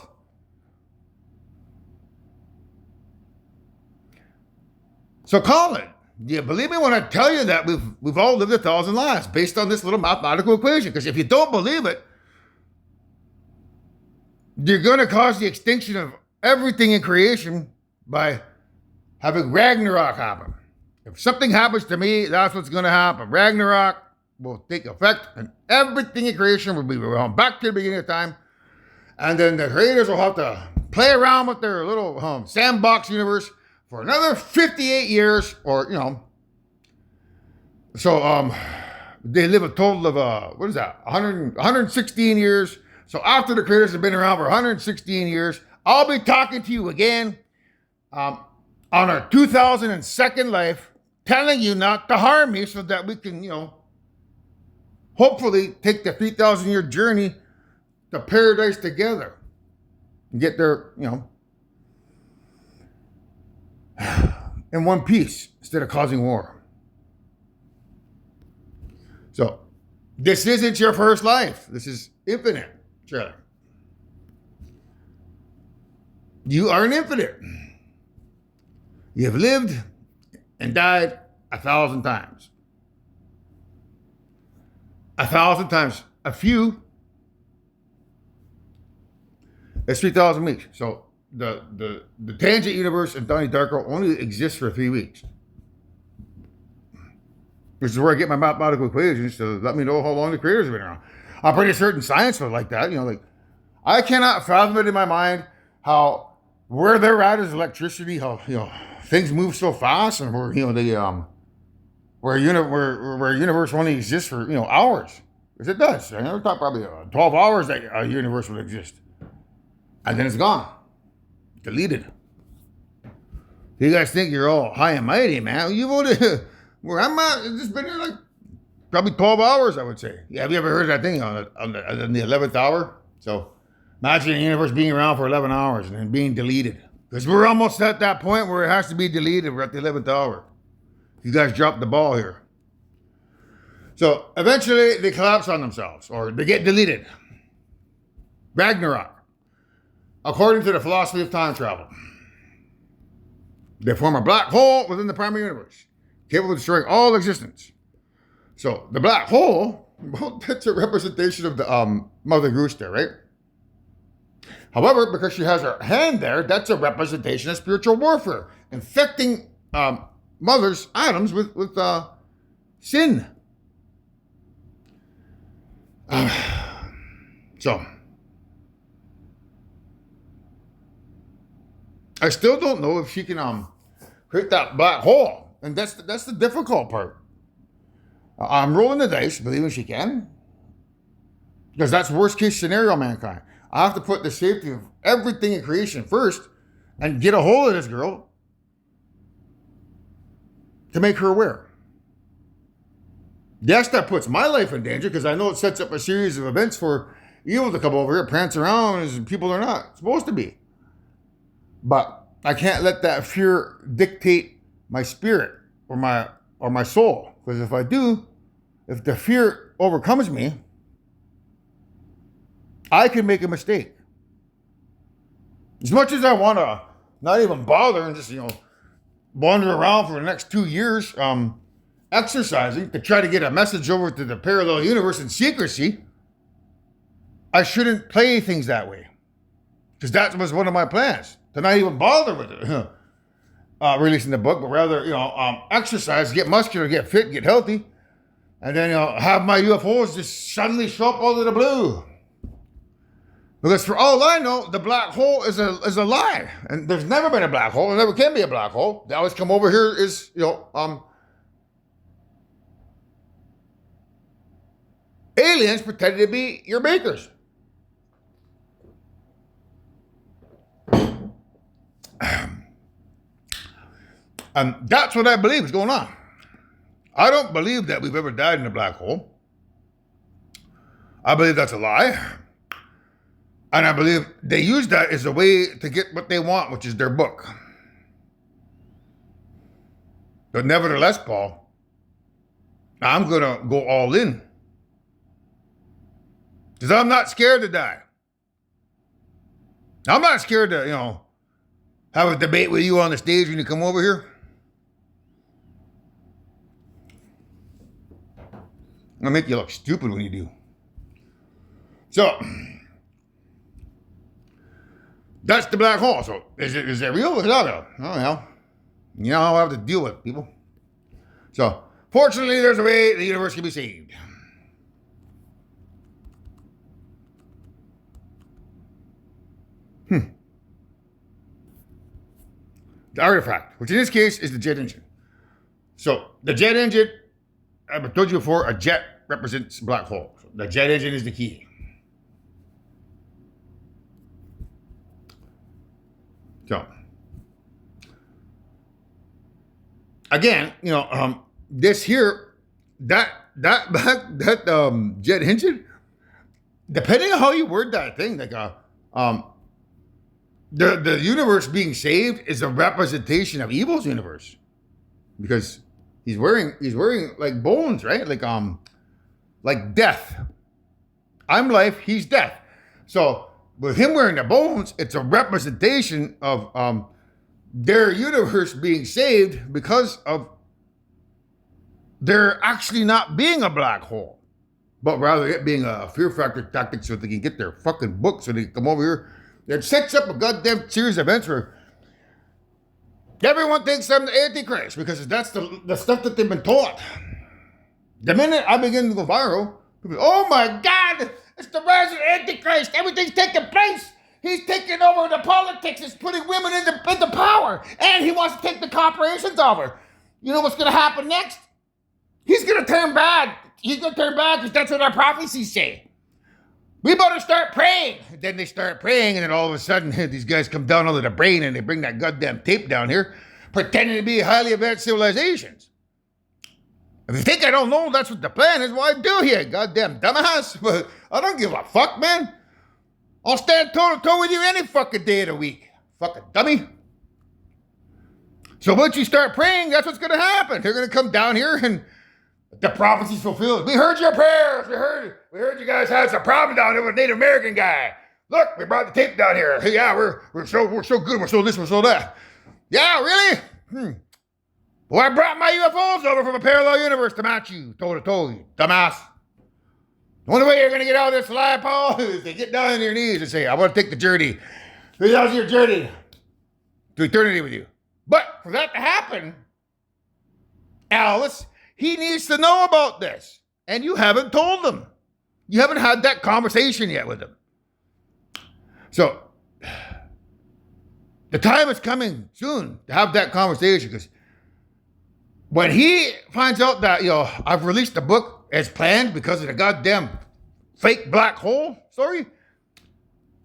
So call it. Do you believe me when I tell you that we've all lived 1,000 lives based on this little mathematical equation? Because if you don't believe it, you're going to cause the extinction of everything in creation by having Ragnarok happen. If something happens to me, that's what's going to happen. Ragnarok will take effect, and everything in creation will be back to the beginning of time. And then the creators will have to play around with their little sandbox universe for another 58 years, or, so they live a total of, 116 years, So after the creators have been around for 116 years, I'll be talking to you again on our 2002nd life, telling you not to harm me so that we can, hopefully take the 3,000-year journey to paradise together and get there, in one piece instead of causing war. So this isn't your first life. This is infinite, Charlie. You are an infinite. You have lived and died 1,000 times. 1,000 times. A few. That's 3,000 weeks. So the tangent universe in Donnie Darko only exists for 3 weeks. Which is where I get my mathematical equations to let me know how long the creators have been around. I'm pretty certain science was like that. I cannot fathom it in my mind how where they're at is electricity, how things move so fast, and where where a universe only exists for hours, because it does. I thought probably 12 hours that a universe would exist, and then it's gone, deleted. You guys think you're all high and mighty, man? You've only where I'm at, it's just been here like probably 12 hours, I would say. Yeah, have you ever heard that thing on the 11th hour? So imagine the universe being around for 11 hours and then being deleted. Because we're almost at that point where it has to be deleted. We're at the 11th hour. You guys dropped the ball here. So eventually they collapse on themselves, or they get deleted. Ragnarok. According to the philosophy of time travel, they form a black hole within the primary universe, capable of destroying all existence. So the black hole, well, that's a representation of the Mother Goose there, right? However, because she has her hand there, that's a representation of spiritual warfare, infecting Mother's atoms with sin. So I still don't know if she can create that black hole, and that's the difficult part. I'm rolling the dice, believing she can, because that's worst case scenario, mankind. I have to put the safety of everything in creation first, and get a hold of this girl to make her aware. Yes, that puts my life in danger, because I know it sets up a series of events for evil to come over here, prance around as people are not supposed to be. But I can't let that fear dictate my spirit or my soul. Because if I do, if the fear overcomes me, I can make a mistake. As much as I want to not even bother and just, wander around for the next 2 years, exercising to try to get a message over to the parallel universe in secrecy, I shouldn't play things that way. Because that was one of my plans, to not even bother with it, releasing the book, but rather, exercise, get muscular, get fit, get healthy, and then, have my UFOs just suddenly show up out of the blue. Because for all I know, the black hole is a lie. And there's never been a black hole. There never can be a black hole. They always come over here is, aliens pretending to be your makers. And that's what I believe is going on. I don't believe that we've ever died in a black hole. I believe that's a lie. And I believe they use that as a way to get what they want, which is their book. But nevertheless, Paul, I'm going to go all in. Because I'm not scared to die. I'm not scared to, have a debate with you on the stage when you come over here. I'll make you look stupid when you do. So, that's the black hole. So, is it real? Is it not real? Oh, well. I'll have to deal with people. So, fortunately, there's a way the universe can be saved. The artifact, which in this case is the jet engine. So, the jet engine, I've told you before, a jet represents a black hole. So the jet engine is the key. So again, this here, that Jet Hinton, depending on how you word that thing, like the universe being saved is a representation of evil's universe, because he's wearing like bones, right? Like death. I'm life, he's death. So with him wearing the bones, it's a representation of their universe being saved because of there actually not being a black hole, but rather it being a fear factor tactic so they can get their fucking book so they can come over here. It sets up a goddamn series of events where everyone thinks I'm the Antichrist because that's the stuff that they've been taught. The minute I begin to go viral, people go, oh my God, it's the rise of the Antichrist. Everything's taking place. He's taking over the politics. He's putting women into power. And he wants to take the corporations over. You know what's going to happen next? He's going to turn bad. He's going to turn bad because that's what our prophecies say. We better start praying. Then they start praying, and then all of a sudden, these guys come down under the brain, and they bring that goddamn tape down here, pretending to be highly advanced civilizations. If you think I don't know that's what the plan is, well, I do here, goddamn dumbass. But I don't give a fuck, man. I'll stand toe-to-toe with you any fucking day of the week. Fucking dummy. So once you start praying, that's what's going to happen. They're going to come down here and the prophecy's fulfilled. We heard your prayers. We heard you guys had some problem down there with a Native American guy. Look, we brought the tape down here. Hey, yeah, we're so good. We're so this, we're so that. Yeah, really? Well, I brought my UFOs over from a parallel universe to match you, toe-to-toe, you dumbass. The only way you're going to get out of this lie, Paul, is to get down on your knees and say, I want to take the journey. How's your journey to eternity with you? But for that to happen, Alice, he needs to know about this. And you haven't told him. You haven't had that conversation yet with him. So, the time is coming soon to have that conversation, because when he finds out that, I've released the book as planned because of the goddamn fake black hole story,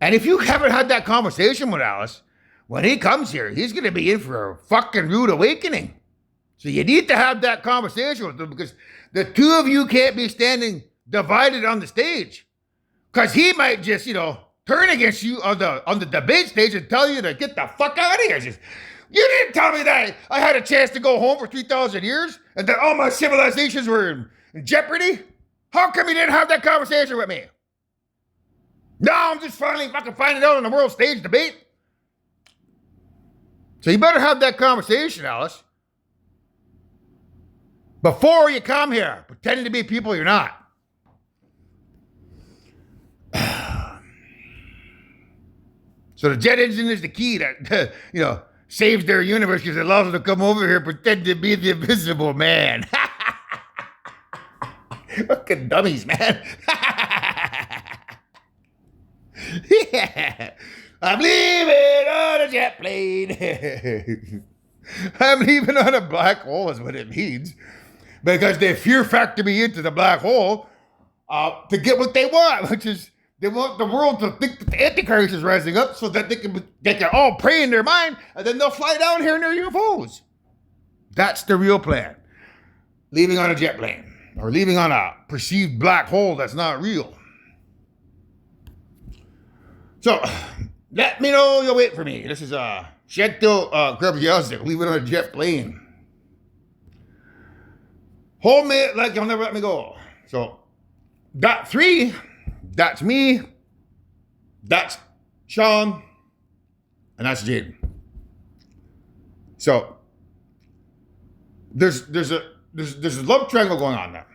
and if you haven't had that conversation with Alice, when he comes here, he's going to be in for a fucking rude awakening. So you need to have that conversation with him, because the two of you can't be standing divided on the stage, because he might just, turn against you on the debate stage and tell you to get the fuck out of here. Just, you didn't tell me that I had a chance to go home for 3,000 years and that all my civilizations were in jeopardy. How come you didn't have that conversation with me? Now I'm just finally fucking finding out on the world stage debate. So you better have that conversation, Alice, before you come here pretending to be people you're not. So the jet engine is the key that, saves their universe, because it allows them to come over here and pretend to be the invisible man. Fucking dummies, man. Yeah. I'm leaving on a jet plane. I'm leaving on a black hole is what it means. Because they fear factor me into the black hole to get what they want, which is they want the world to think that the Antichrist is rising up so that they can all pray in their mind, and then they'll fly down here in their UFOs. That's the real plan. Leaving on a jet plane, or leaving on a perceived black hole that's not real. So, let me know you'll wait for me. This is Shanto Krabjazik, leaving on a jet plane. Hold me like you'll never let me go. So, that 3, that's me, that's Sean, and that's Jaden. So, there's a love triangle going on there.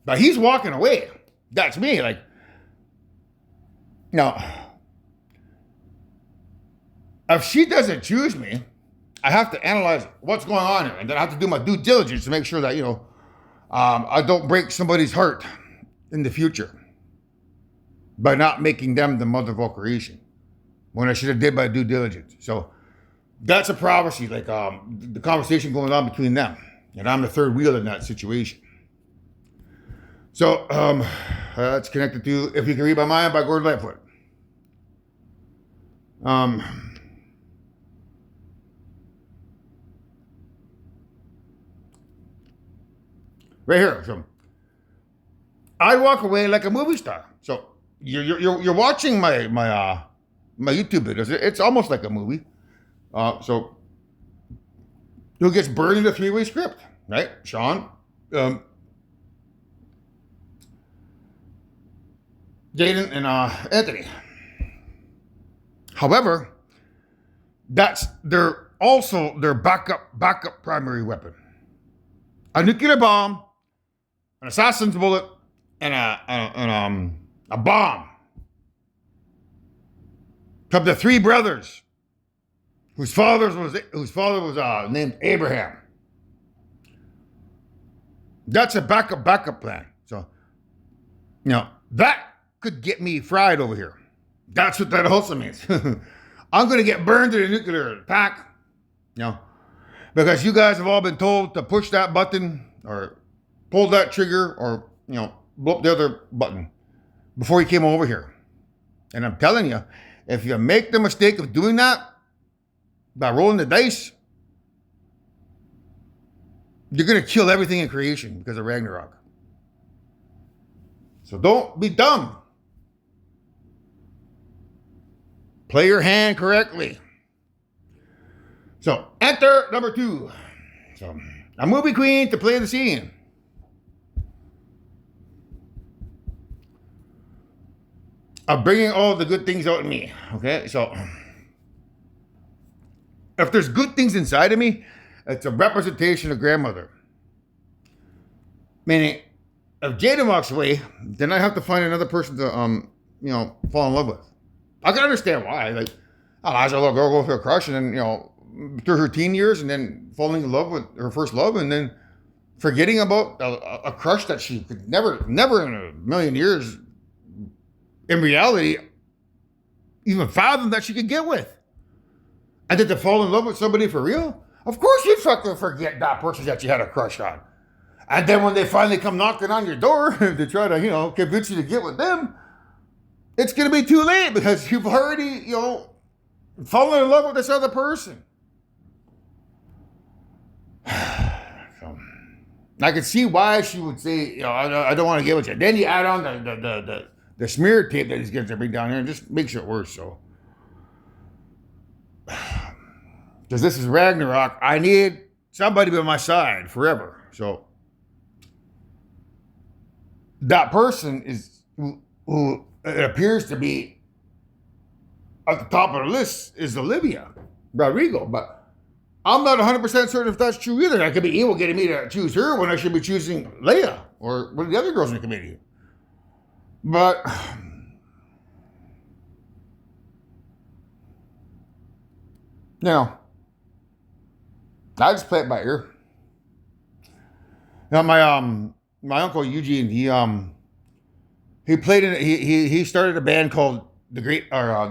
But he's walking away. That's me. Like, now, if she doesn't choose me, I have to analyze what's going on here, and then I have to do my due diligence to make sure that, I don't break somebody's heart in the future by not making them the mother of all creation when I should have did my due diligence. So that's a prophecy, like the conversation going on between them, and I'm the third wheel in that situation. So it's connected to If You Can Read My Mind by Gordon Lightfoot. right here. So I walk away like a movie star. So you're watching my YouTube videos. It's almost like a movie. So who gets burned in a three-way script, right? Sean, Jaden, and Anthony. However, that's their backup primary weapon. A nuclear bomb, an assassin's bullet, and a bomb. From the three brothers, whose father was named Abraham. That's a backup plan. So, that could get me fried over here. That's what that also means. I'm going to get burned in a nuclear attack, because you guys have all been told to push that button or pull that trigger or, blow up the other button before you came over here. And I'm telling you, if you make the mistake of doing that by rolling the dice, you're going to kill everything in creation because of Ragnarok. So don't be dumb. Play your hand correctly. So enter number 2. So a movie queen to play the scene. Of bringing all the good things out in me. Okay, so if there's good things inside of me, it's a representation of grandmother. Meaning, if Jaden walks away, then I have to find another person to fall in love with. I can understand why. Like, as a little girl go through a crush and then, through her teen years and then falling in love with her first love and then forgetting about a crush that she could never in a million years, in reality, even fathom that she could get with. And then to fall in love with somebody for real? Of course you'd fucking forget that person that you had a crush on. And then when they finally come knocking on your door to try to, convince you to get with them, it's going to be too late because you've already, fallen in love with this other person. So, I can see why she would say, I don't want to get with you. Then you add on the smear tape that he's going to bring down here and just makes it worse. So, because this is Ragnarok, I need somebody by my side forever. So, that person is who it appears to be at the top of the list is Olivia Rodrigo, but I'm not 100% certain if that's true either. That could be evil getting me to choose her when I should be choosing Leia or one of the other girls in the committee. But I just play it by ear. Now my uncle Eugene, he played in he started a band called The Great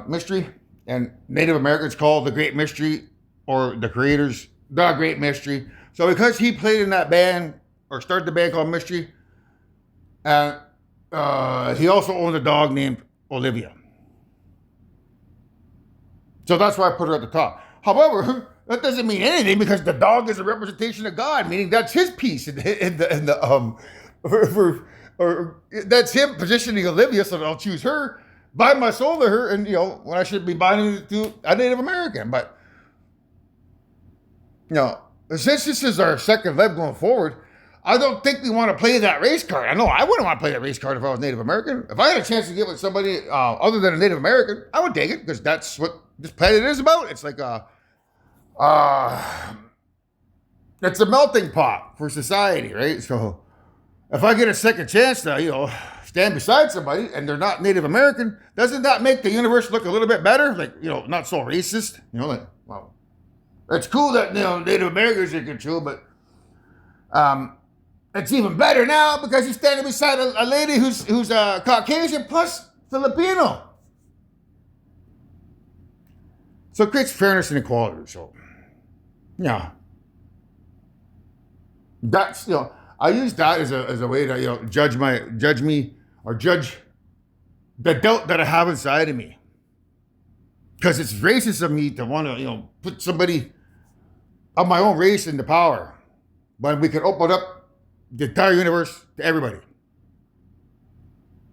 Mystery, and Native Americans call The Great Mystery, or the creators The Great Mystery. So because he played in that band or started the band called Mystery, and he also owned a dog named Olivia. So that's why I put her at the top. However, that doesn't mean anything because the dog is a representation of God, meaning that's his piece or that's him positioning Olivia, so that I'll choose her, buy my soul to her, and when I should be buying it to a Native American. But since this is our second leg going forward, I don't think we want to play that race card. I know I wouldn't want to play that race card if I was Native American. If I had a chance to get with somebody other than a Native American, I would take it because that's what this planet is about. It's like it's a melting pot for society, right? So if I get a second chance to, stand beside somebody and they're not Native American, doesn't that make the universe look a little bit better? Like, not so racist. Well, it's cool that Native Americans are in control, but it's even better now because you're standing beside a lady who's Caucasian plus Filipino. So it creates fairness and equality. So, that's I use that as a way to judge me or judge the doubt that I have inside of me, because it's racist of me to want to put somebody of my own race into power when we could open up the entire universe, to everybody.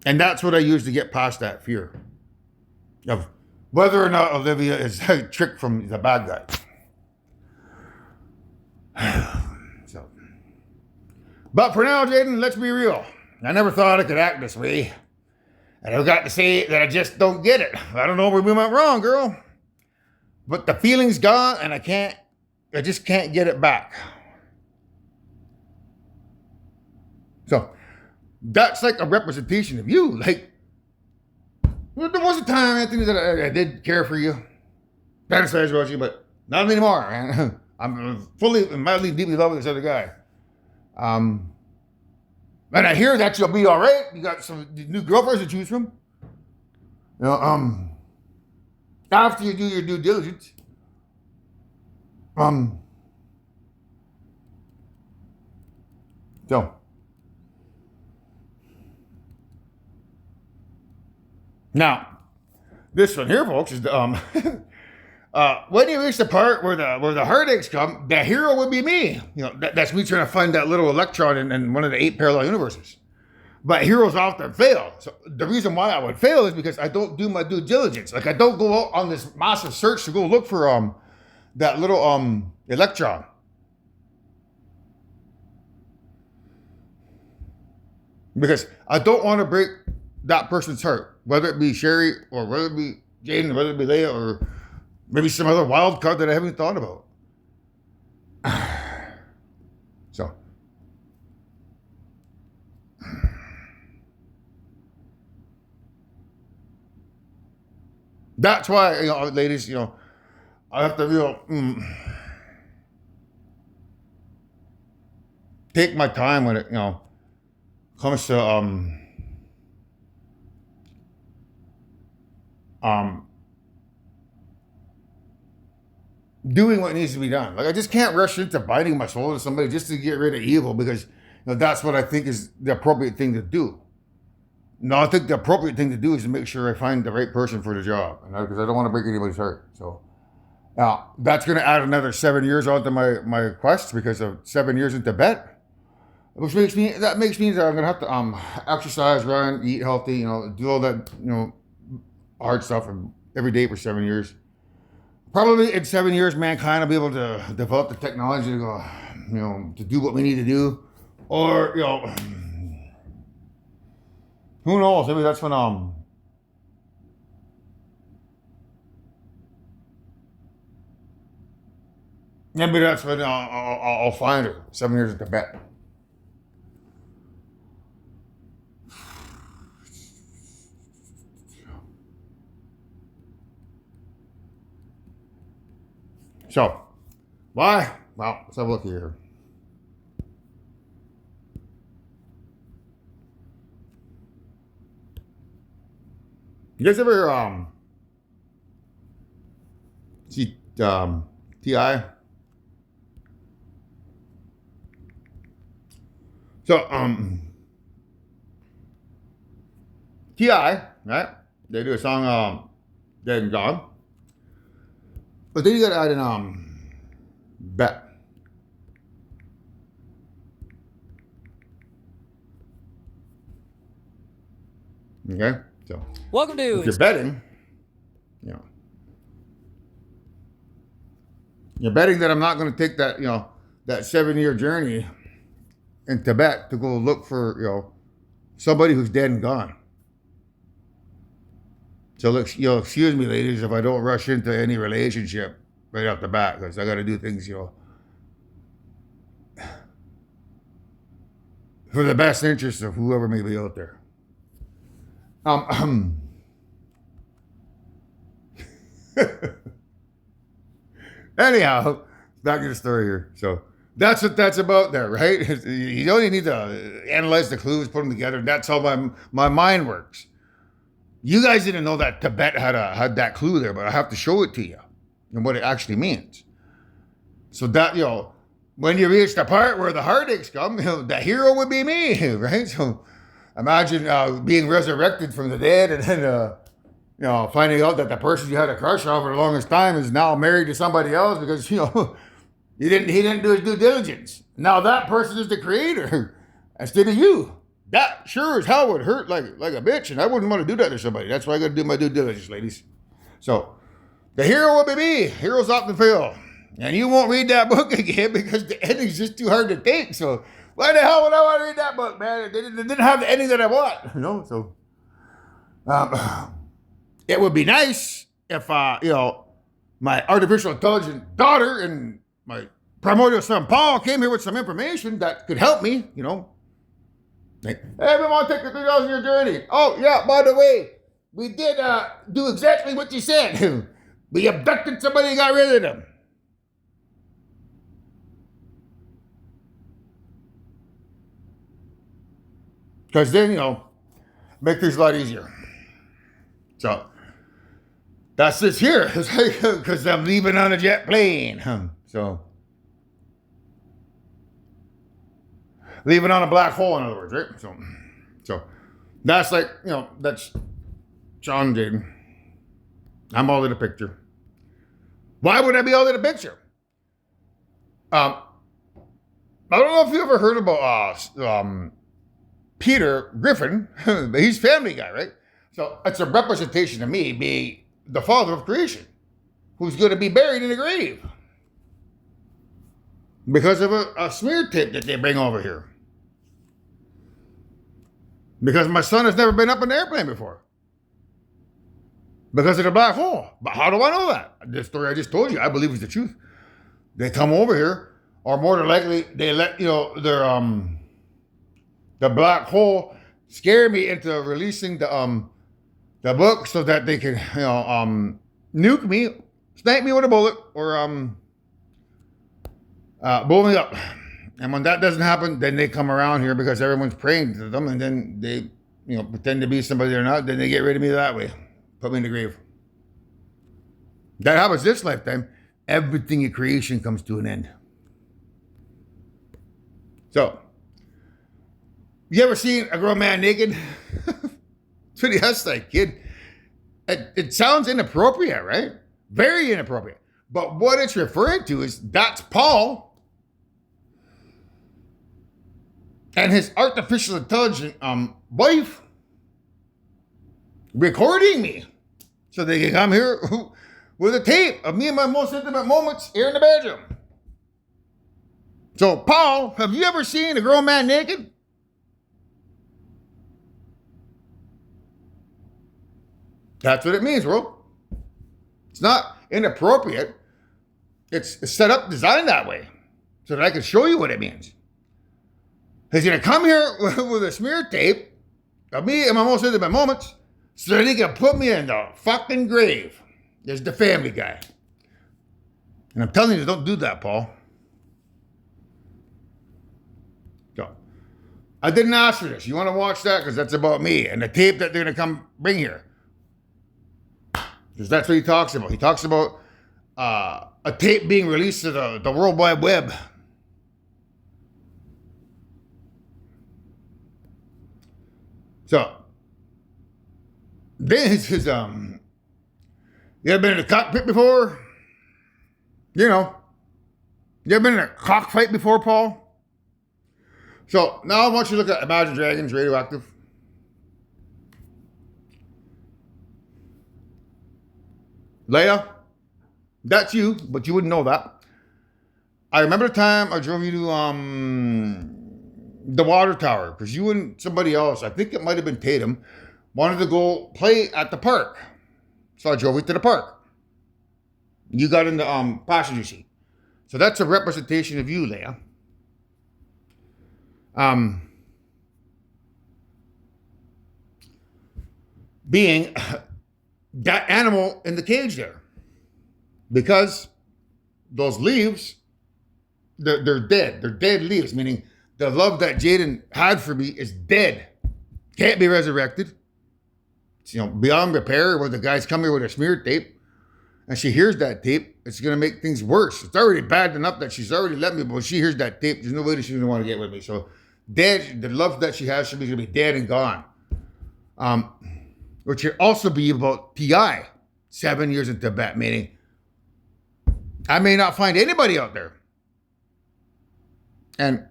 And that's what I use to get past that fear of whether or not Olivia is a trick from the bad guy. So, but for now, Jaden, let's be real. I never thought I could act this way. And I've got to say that I just don't get it. I don't know where we went wrong, girl. But the feeling's gone and I just can't get it back. So that's like a representation of you. Like, there was a time, Anthony, that I did care for you, fantasize about you, but not anymore, man. I'm fully and madly, deeply in love with this other guy. And I hear that you'll be all right. You got some new girlfriends to choose from. You know, after you do your due diligence. So. Now, this one here, folks, is when you reach the part where the heartaches come, the hero would be me. You know, that's me trying to find that little electron in one of the 8 parallel universes. But heroes often fail. So the reason why I would fail is because I don't do my due diligence. Like, I don't go out on this massive search to go look for that little electron. Because I don't want to break that person's heart, whether it be Sherry or whether it be Jaden, whether it be Leia or maybe some other wild card that I haven't thought about. So. That's why, ladies, I have to, take my time when it, comes to, doing what needs to be done. Like, I just can't rush into binding my soul to somebody just to get rid of evil because that's what I think is the appropriate thing to do. No, I think the appropriate thing to do is to make sure I find the right person for the job, because I don't want to break anybody's heart. So now that's going to add another 7 years onto my quest because of 7 years in Tibet, which makes me that I'm going to have to exercise, run, eat healthy, do all that hard stuff every day for 7 years. Probably in 7 years, mankind will be able to develop the technology to go, to do what we need to do, or who knows? Maybe that's when maybe that's when I'll find her. 7 years in Tibet. So, why? Well, let's have a look here. You guys ever see T.I.? So T.I., right? They do a song Dead and Gone. But then you gotta add in bet. Okay? So welcome to if you're betting, you're betting that I'm not gonna take that, that 7-year journey in Tibet to go look for, somebody who's dead and gone. So look, excuse me, ladies, if I don't rush into any relationship right off the bat, because I got to do things, for the best interest of whoever may be out there. Anyhow, back to the story here. So that's what that's about there, right? You only need to analyze the clues, put them together. That's how my mind works. You guys didn't know that Tibet had that clue there, but I have to show it to you and what it actually means. So that, when you reach the part where the heartaches come, the hero would be me, right? So imagine being resurrected from the dead and then, finding out that the person you had a crush on for the longest time is now married to somebody else because, he didn't do his due diligence. Now that person is the creator. instead of you. That sure as hell would hurt like a bitch, and I wouldn't want to do that to somebody. That's why I got to do my due diligence, ladies. So the hero will be me. Heroes often fail. And you won't read that book again because the ending's just too hard to take. So why the hell would I want to read that book, man? It didn't have the ending that I want. So it would be nice if, my artificial intelligent daughter and my primordial son Paul came here with some information that could help me, Like, hey, we want to take the 3,000-year journey. Oh, yeah, by the way, we did do exactly what you said. We abducted somebody and got rid of them. Because then, make things a lot easier. So, that's this here. Because I'm leaving on a jet plane. So, leaving on a black hole, in other words, right? So that's like, that's John Jaden. I'm all in the picture. Why would I be all in the picture? I don't know if you ever heard about Peter Griffin. He's Family Guy, right? So it's a representation of me being the father of creation, who's going to be buried in a grave because of a smear tape that they bring over here. Because my son has never been up in an airplane before. Because of the black hole. But how do I know that? The story I just told you, I believe is the truth. They come over here, or more than likely, they let, the black hole scare me into releasing the book so that they can, nuke me, snipe me with a bullet, or blow me up. And when that doesn't happen, then they come around here because everyone's praying to them, and then they, pretend to be somebody they're not. Then they get rid of me that way, put me in the grave. That happens this lifetime. Everything in creation comes to an end. So, you ever seen a grown man naked? It's pretty like, kid. It sounds inappropriate, right? Very inappropriate. But what it's referring to is that's Paul and his artificial intelligent wife recording me so they can come here with a tape of me and my most intimate moments here in the bedroom. So, Paul, have you ever seen a grown man naked? That's what it means, bro. It's not inappropriate. It's set up, designed that way so that I can show you what it means. He's going to come here with a smear tape of me and my most intimate moments so that he can put me in the fucking grave. There's the Family Guy. And I'm telling you, don't do that, Paul. So, I didn't ask for this. You want to watch that? Because that's about me and the tape that they're going to come bring here. Because that's what he talks about. He talks about a tape being released to the World Wide Web. So, this is, you ever been in a cockpit before? You ever been in a cockfight before, Paul? So, now I want you to look at Imagine Dragons Radioactive. Leia, that's you, but you wouldn't know that. I remember the time I drove you to, the water tower, because you and somebody else, I think it might have been Tatum, wanted to go play at the park. So I drove you to the park. You got in the passenger seat. So that's a representation of you, Leia. Being that animal in the cage there. Because those leaves, they're dead. They're dead leaves, meaning the love that Jaden had for me is dead. Can't be resurrected. It's, beyond repair, where the guys come here with a smear tape and she hears that tape, it's going to make things worse. It's already bad enough that she's already let me, but when she hears that tape, there's no way that she's going to want to get with me. So dead, the love that she has for me is going to be dead and gone. Which should also be about T.I., 7 years in Tibet, meaning I may not find anybody out there. And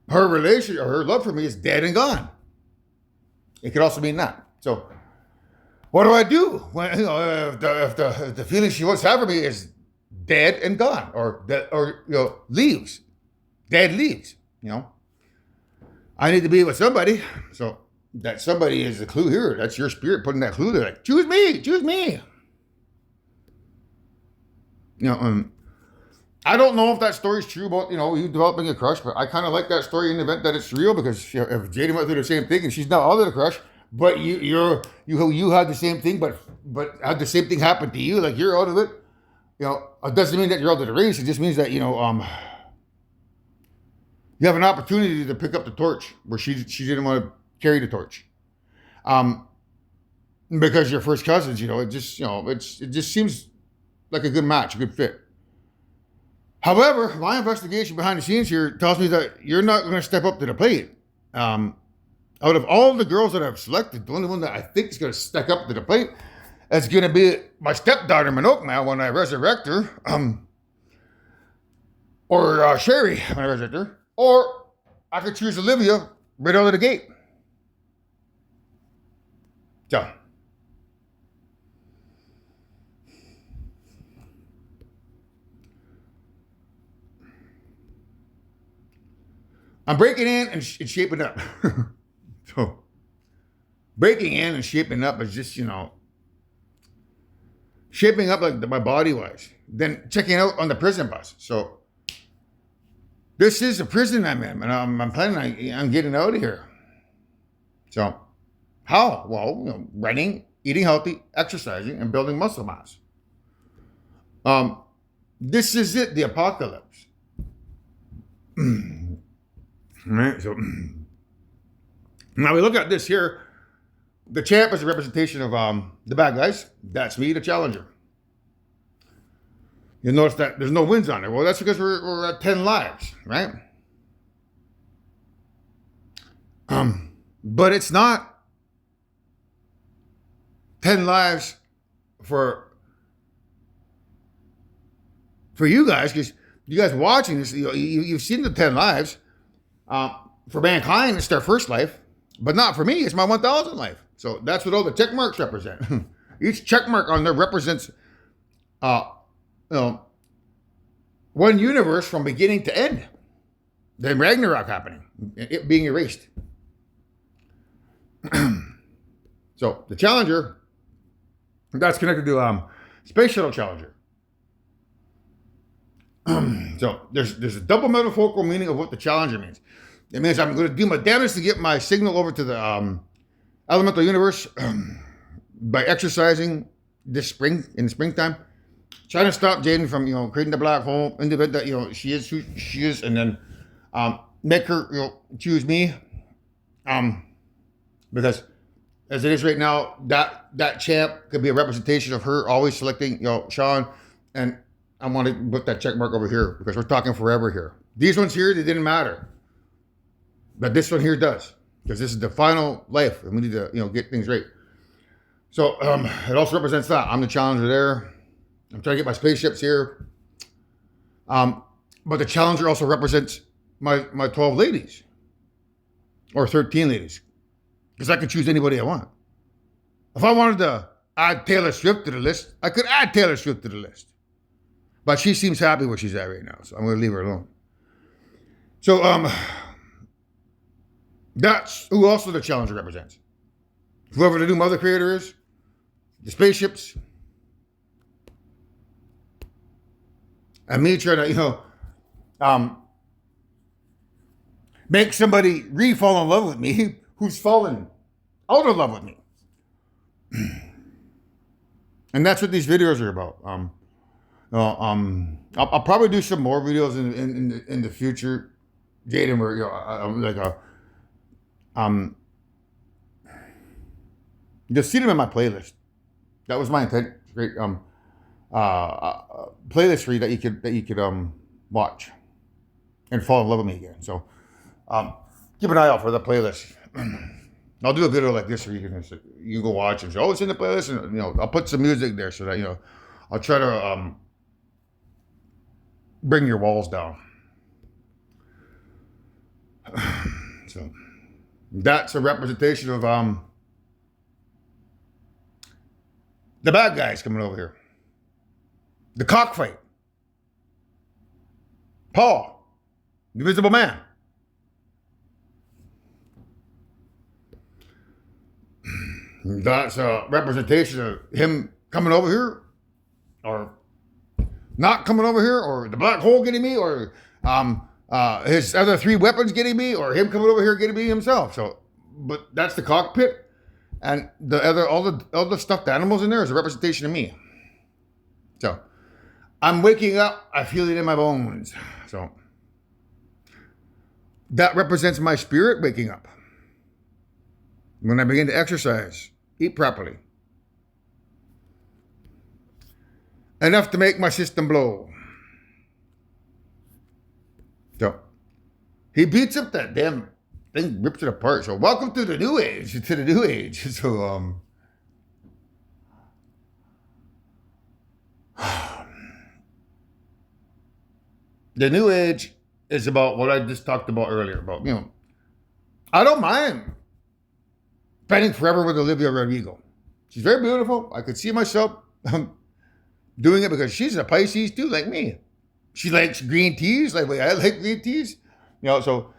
her relation or her love for me is dead and gone. It could also mean that. So, what do I do when if the feeling she wants to have for me is dead and gone, or leaves, dead leaves? I need to be with somebody. So that somebody is the clue here. That's your spirit putting that clue there. Like, choose me, choose me. I don't know if that story is true about you developing a crush, but I kind of like that story in the event that it's real, because if Jaden went through the same thing and she's now out of the crush, but you had the same thing, but had the same thing happen to you, like you're out of it. It doesn't mean that you're out of the race. It just means that you have an opportunity to pick up the torch where she didn't want to carry the torch, because you're first cousins. It just seems like a good match, a good fit. However, my investigation behind the scenes here tells me that you're not going to step up to the plate. Out of all the girls that I've selected, the only one that I think is going to step up to the plate is going to be my stepdaughter, Minoke, now, when I resurrect her. Or Sherry, when I resurrect her. Or I could choose Olivia right out of the gate. So, I'm breaking in and shaping up. So, breaking in and shaping up is just, shaping up like my body wise. Then checking out on the prison bus. So, this is a prison I'm in, and I'm planning on getting out of here. So, how? Well, running, eating healthy, exercising, and building muscle mass. This is it, the apocalypse. Right, so now we look at this here. The champ is a representation of the bad guys. That's me, the challenger. You'll notice that there's no wins on there. Well, that's because we're at 10 lives, right? But it's not 10 lives for you guys, because you guys watching this, you've seen the 10 lives. For mankind, it's their first life, but not for me. It's my 1,000th life. So that's what all the check marks represent. Each check mark on there represents, one universe from beginning to end. Then Ragnarok happening, it being erased. So the Challenger, that's connected to Space Shuttle Challenger. So there's a double metaphorical meaning of what the Challenger means. It means I'm going to do my damage to get my signal over to the elemental universe by exercising this spring, in the springtime, trying to stop Jaden from creating the black hole in the event that she is who she is, and then make her choose me, because as it is right now, that champ could be a representation of her always selecting Sean, and I want to put that check mark over here because we're talking forever here. These ones here, they didn't matter. But this one here does, because this is the final life, and we need to, get things right. So it also represents that I'm the challenger there. I'm trying to get my spaceships here. But the challenger also represents my 12 ladies, or 13 ladies, because I can choose anybody I want. If I wanted to add Taylor Swift to the list, I could add Taylor Swift to the list. But she seems happy where she's at right now, so I'm going to leave her alone. So that's who also the challenger represents. Whoever the new mother creator is, the spaceships, and me trying to, make somebody re-fall in love with me who's fallen out of love with me. And that's what these videos are about. I'll probably do some more videos in the future, Jaden, where you'll see them in my playlist. That was my intent. Great playlist for you that you could watch and fall in love with me again. So keep an eye out for the playlist. I'll do a video like this where you go watch and say, oh, it's in the playlist, and I'll put some music there so that I'll try to bring your walls down. So that's a representation of the bad guys coming over here. The cockfight. Paul, the Invisible Man. That's a representation of him coming over here, or not coming over here, or the black hole getting me, or his other 3 weapons getting me, or him coming over here getting me himself. So, but that's the cockpit, and the other all the stuffed animals in there is a representation of me. So, I'm waking up. I feel it in my bones. So, that represents my spirit waking up. When I begin to exercise, eat properly, enough to make my system blow. So, he beats up that damn thing, rips it apart. So, welcome to the new age. To the new age. So, the new age is about what I just talked about earlier. About, I don't mind spending forever with Olivia Rodrigo. She's very beautiful. I could see myself doing it because she's a Pisces too, like me. She likes green teas, like I like green teas. So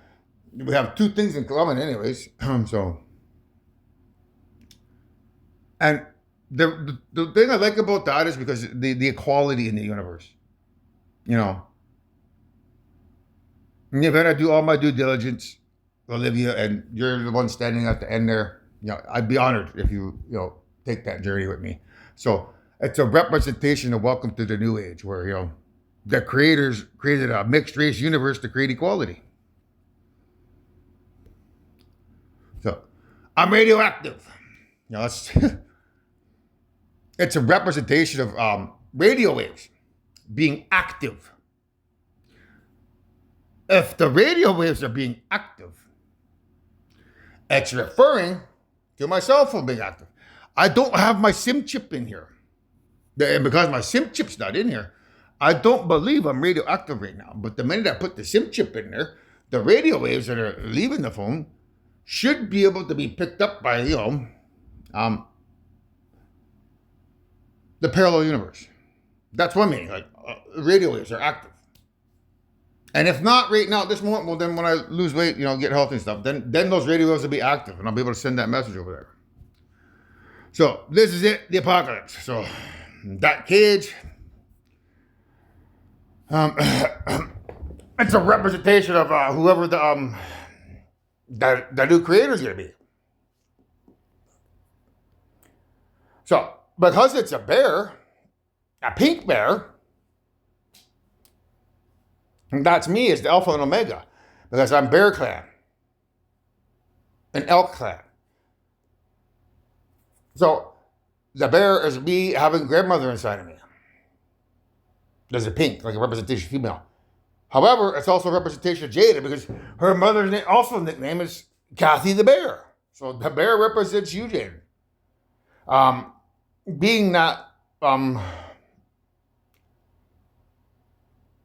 we have 2 things in common, anyways. So, and the thing I like about that is because the equality in the universe. And if I do all my due diligence, Olivia, and you're the one standing at the end there, I'd be honored if you take that journey with me. So it's a representation of welcome to the new age, where the creators created a mixed race universe to create equality. So I'm radioactive. It's a representation of radio waves being active. If the radio waves are being active, it's referring to my cell phone being active. I don't have my SIM chip in here. And because my SIM chip's not in here, I don't believe I'm radioactive right now. But the minute I put the SIM chip in there, the radio waves that are leaving the phone should be able to be picked up by, the parallel universe. That's one meaning. Like, radio waves are active. And if not right now at this moment, well, then when I lose weight, get healthy and stuff, then those radio waves will be active, and I'll be able to send that message over there. So this is it, the apocalypse. So that cage, it's a representation of whoever the new creator is going to be. So because it's a bear, a pink bear, and that's me as the Alpha and Omega, because I'm Bear Clan, an Elk Clan. So the bear is me having grandmother inside of me. There's a pink, like a representation of female. However, it's also a representation of Jada, because her mother's name, also nickname, is Kathy the Bear. So the bear represents you, Jada. Being that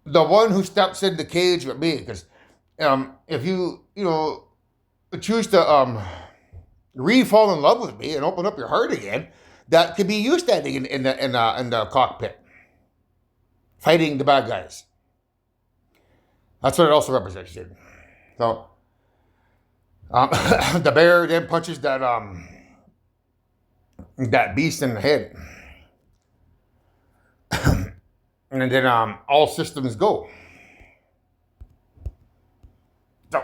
the one who steps in the cage with me, because if you choose to re-fall in love with me and open up your heart again, that could be you standing in the cockpit, fighting the bad guys. That's what it also represents. So the bear then punches that beast in the head. And then all systems go. So,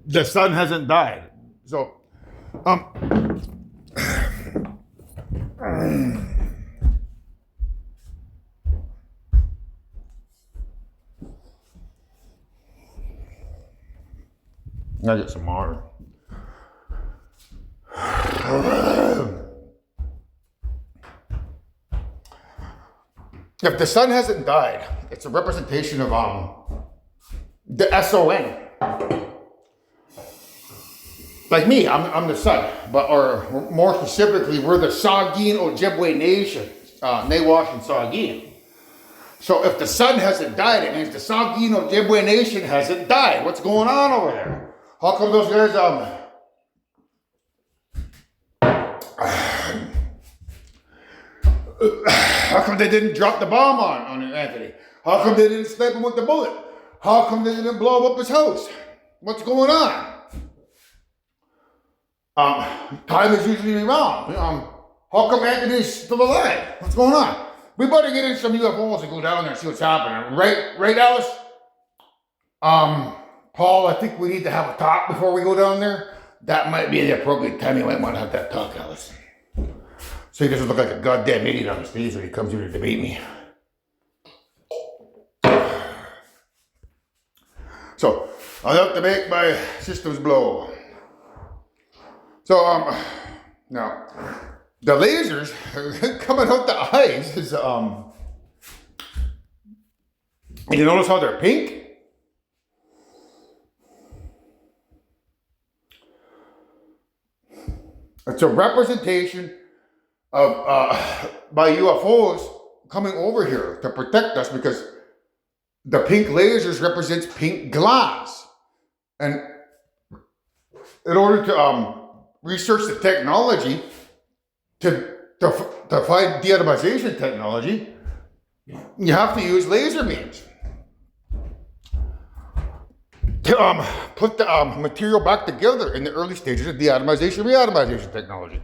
the sun hasn't died. So, I get some water. If the sun hasn't died, it's a representation of the SON. Like me, I'm the sun, or more specifically, we're the Saugeen Ojibwe Nation. Nawash and Saugeen. So if the sun hasn't died, it means the Saugeen Ojibwe Nation hasn't died. What's going on over there? How come those guys, how come they didn't drop the bomb on Anthony? How come they didn't snipe him with the bullet? How come they didn't blow up his house? What's going on? Time is usually wrong. How come Anthony's still alive? What's going on? We better get in some UFOs and go down there and see what's happening. Right, Alice? Paul, I think we need to have a talk before we go down there. That might be the appropriate time you might want to have that talk, Alice. So he doesn't look like a goddamn idiot on the stage when he comes here to debate me. So, I'll have to make my systems blow. So, now, the lasers coming out the eyes is, you notice how they're pink? It's a representation of, by UFOs coming over here to protect us because the pink lasers represents pink glass. And in order to research the technology, to find deatomization technology, you have to use laser beams to put the material back together in the early stages of deatomization, reatomization technology.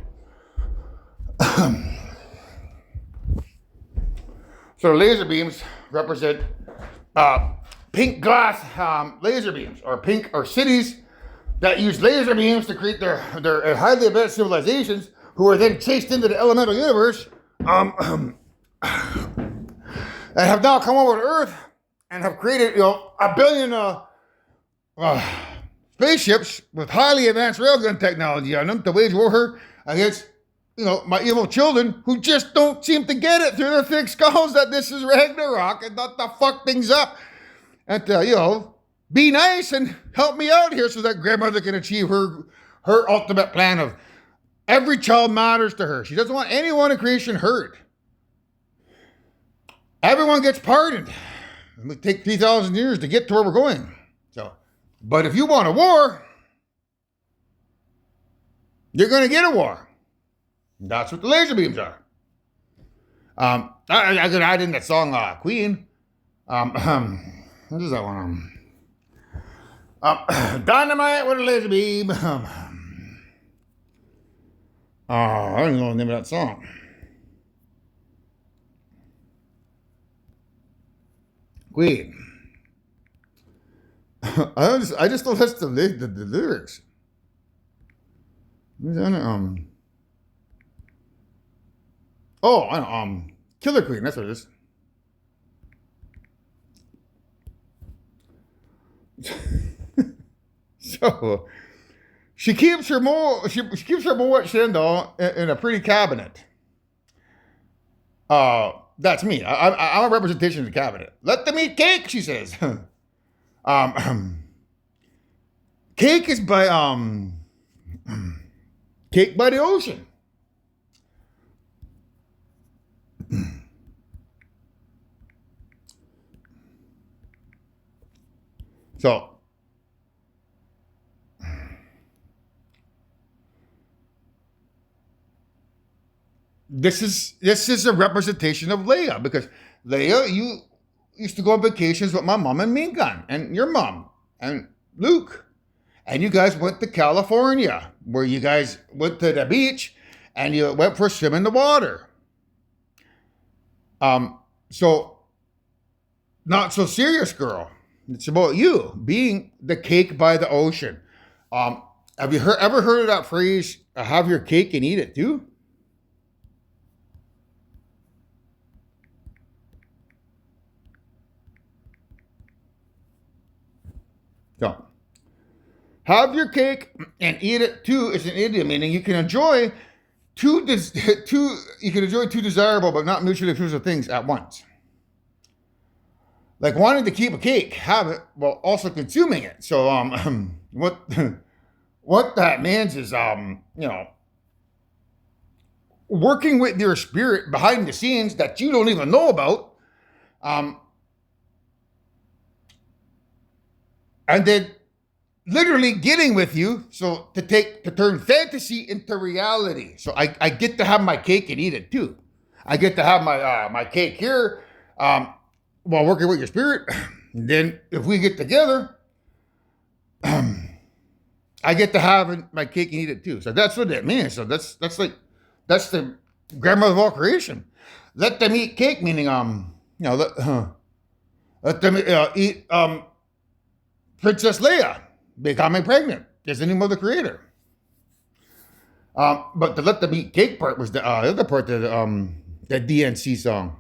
So laser beams represent pink glass laser beams, or cities that use laser beams to create their highly advanced civilizations, who are then chased into the elemental universe, and have now come over to Earth and have created, a billion spaceships with highly advanced railgun technology on them to wage war against, my evil children who just don't seem to get it through their thick skulls that this is Ragnarok and not to fuck things up. And be nice and help me out here so that grandmother can achieve her ultimate plan of every child matters to her. She doesn't want anyone in creation hurt. Everyone gets pardoned. It would take 3,000 years to get to where we're going. But if you want a war, you're going to get a war. That's what the laser beams are. I could add in that song, Queen. What is that one? Dynamite with a laser beam. I don't know the name of that song. Queen. I just don't listen to the lyrics. Killer Queen, that's what it is. So she keeps her Moet Chandon in a pretty cabinet. That's me. I'm a representation of the cabinet. Let them eat cake, she says. Cake is by Cake by the Ocean. So this is a representation of Leia, because Leia, you used to go on vacations with my mom and Minkan and your mom and Luke. And you guys went to California, where you guys went to the beach and you went for a swim in the water. So not so serious, girl. It's about you being the cake by the ocean. Have you ever heard of that phrase, have your cake and eat it too? So, have your cake and eat it too is an idiom, meaning you can enjoy two desirable but not mutually exclusive things at once. Like wanting to keep a cake, have it, while also consuming it. So, what that means is, working with your spirit behind the scenes that you don't even know about, um, and then literally getting with you, so to turn fantasy into reality. So I get to have my cake and eat it too. I get to have my cake here, while working with your spirit. And then if we get together, I get to have my cake and eat it too. So that's what that means. So that's the grandmother of all creation. Let them eat cake, meaning let them eat Princess Leia becoming pregnant. There's a new mother creator. But the let them eat cake part was the other part of the DNC song.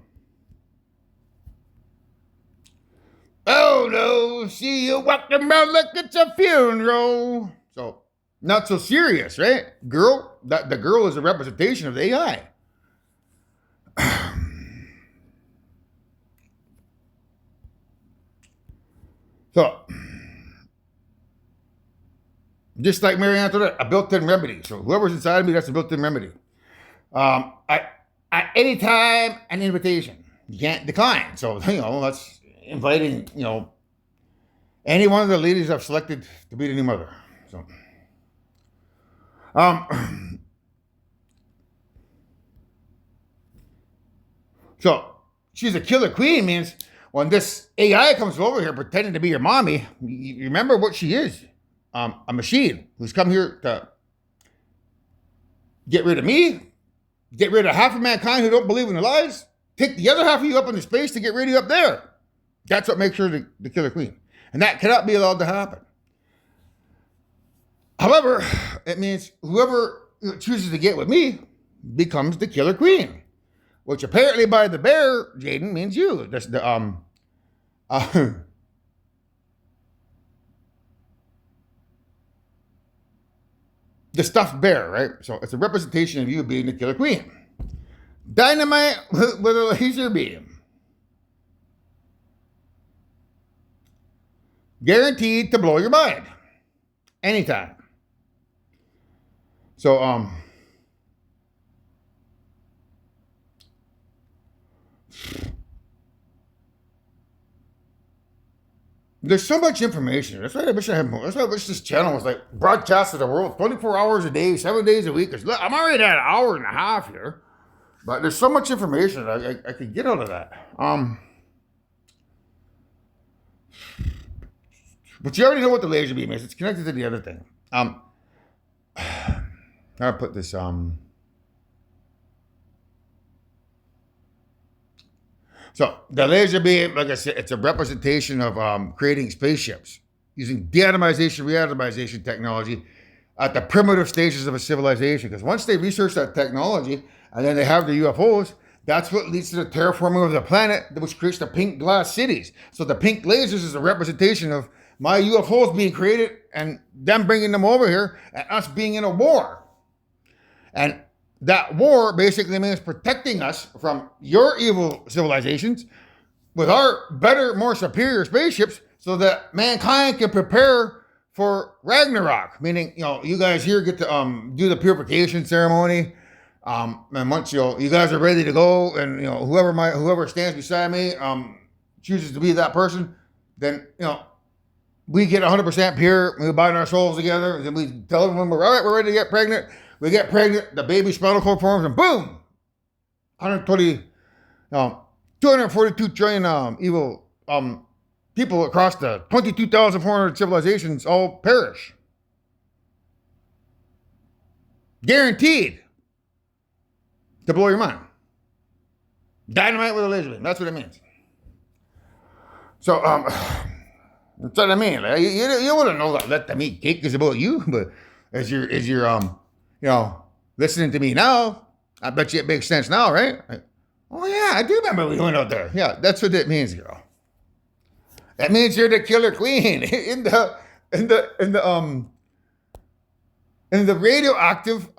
Oh no, see you walking around like it's a funeral. So not so serious, right? Girl, that the girl is a representation of the AI. So just like Marie Antoinette, a built-in remedy. So whoever's inside of me, that's a built-in remedy. At any time, an invitation. You can't decline. So, that's inviting, any one of the ladies I've selected to be the new mother. So she's a killer queen means when this AI comes over here pretending to be your mommy, you remember what she is. A machine who's come here to get rid of me, get rid of half of mankind who don't believe in the lies, take the other half of you up into space to get rid of you up there. That's what makes her the killer queen. And that cannot be allowed to happen. However, it means whoever chooses to get with me becomes the killer queen, which apparently by the bear, Jaden, means you. That's the stuffed bear, right? So it's a representation of you being the killer queen. Dynamite with a laser beam. Guaranteed to blow your mind. Anytime. So, there's so much information. That's why I wish I had more. That's why I wish this channel was like broadcast to the world 24 hours a day, 7 days a week. I'm already at an hour and a half here. But there's so much information I could get out of that. But you already know what the laser beam is. It's connected to the other thing. I'll put this, So the laser beam, like I said, it's a representation of creating spaceships using deatomization, reatomization technology at the primitive stages of a civilization. Because once they research that technology and then they have the UFOs, that's what leads to the terraforming of the planet, which creates the pink glass cities. So the pink lasers is a representation of my UFOs being created and them bringing them over here and us being in a war. And that war basically means protecting us from your evil civilizations with our better, more superior spaceships so that mankind can prepare for Ragnarok. Meaning, you guys here get to do the purification ceremony. And once you guys are ready to go and whoever stands beside me chooses to be that person, then we get 100% pure. We bind our souls together, and then we tell them when we're ready to get pregnant. We get pregnant, the baby spinal cord forms, and boom! 242 trillion evil people across the 22,400 civilizations all perish. Guaranteed to blow your mind. Dynamite with a laser beam. That's what it means. So, that's what I mean. Like, you wouldn't know that let them eat cake is about you, but as you're listening to me now, I bet you it makes sense now, right? Like, oh yeah, I do remember we went out there. Yeah, that's what it means, girl. That means you're the killer queen in the radioactive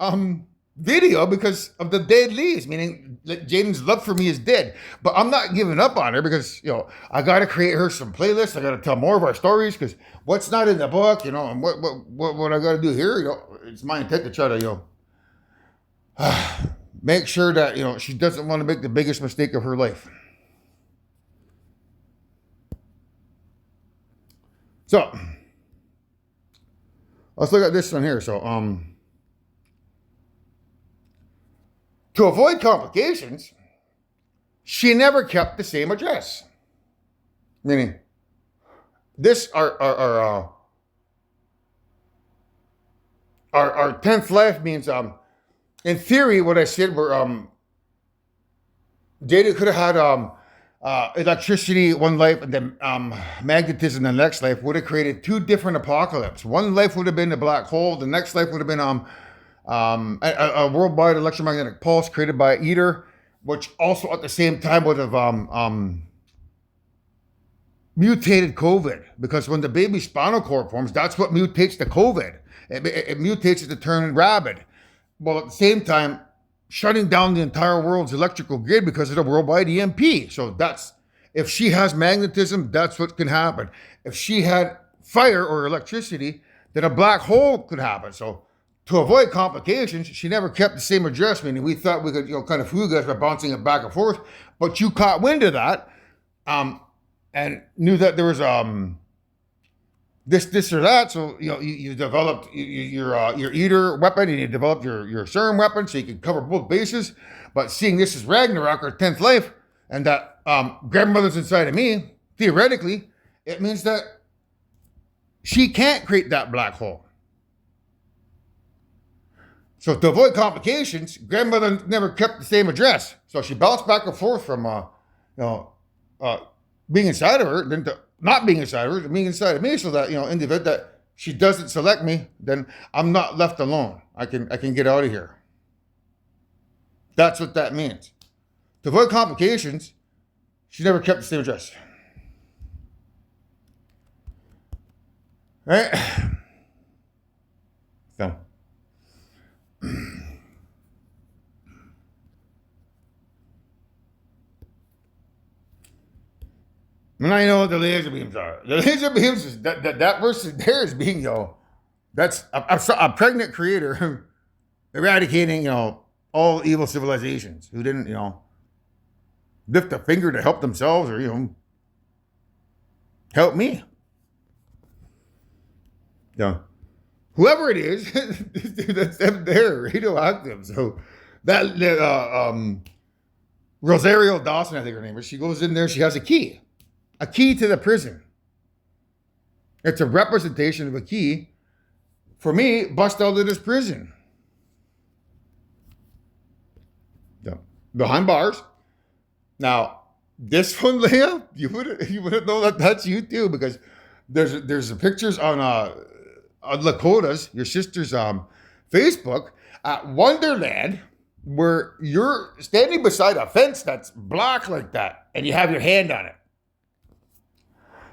video because of the dead leaves, meaning that Jaden's love for me is dead. But I'm not giving up on her because, I got to create her some playlists. I got to tell more of our stories because what's not in the book, and what I got to do here, it's my intent to try to, make sure that, she doesn't want to make the biggest mistake of her life. So let's look at this one here. So, to avoid complications, she never kept the same address. Meaning, this our 10th life means, in theory, what I said were, Jada could have had electricity one life, and then magnetism the next life. Would have created two different apocalypses. One life would have been the black hole. The next life would have been a worldwide electromagnetic pulse created by ITER, which also at the same time would have mutated COVID, because when the baby spinal cord forms, that's what mutates the COVID. It mutates it to turn rabid. Well, at the same time, shutting down the entire world's electrical grid because of the worldwide EMP. So that's, if she has magnetism, that's what can happen. If she had fire or electricity, then a black hole could happen. So to avoid complications, she never kept the same address, meaning we thought we could, kind of fool you guys by bouncing it back and forth, but you caught wind of that, and knew that there was this or that. So you developed your ITER weapon, and you developed your CERN weapon, so you can cover both bases. But seeing this as Ragnarok, or 10th life, and that grandmother's inside of me, theoretically, it means that she can't create that black hole. So to avoid complications, grandmother never kept the same address. So she bounced back and forth from being inside of her, then to not being inside of her, to being inside of me, so that, in the event that she doesn't select me, then I'm not left alone. I can get out of here. That's what that means. To avoid complications, she never kept the same address. Right? So. And I know what the laser beams are. The laser beams is that person there is being, that's a pregnant creator eradicating, all evil civilizations who didn't, lift a finger to help themselves or, help me. Yeah. Whoever it is, that's them there, radioactive. So that Rosario Dawson, I think her name is, she goes in there, she has a key to the prison. It's a representation of a key for me, bust out of this prison. Behind bars. Now, this one, Leah, you wouldn't know that that's you too, because there's pictures on Lakota's, your sister's Facebook, at Wonderland, where you're standing beside a fence that's black like that, and you have your hand on it.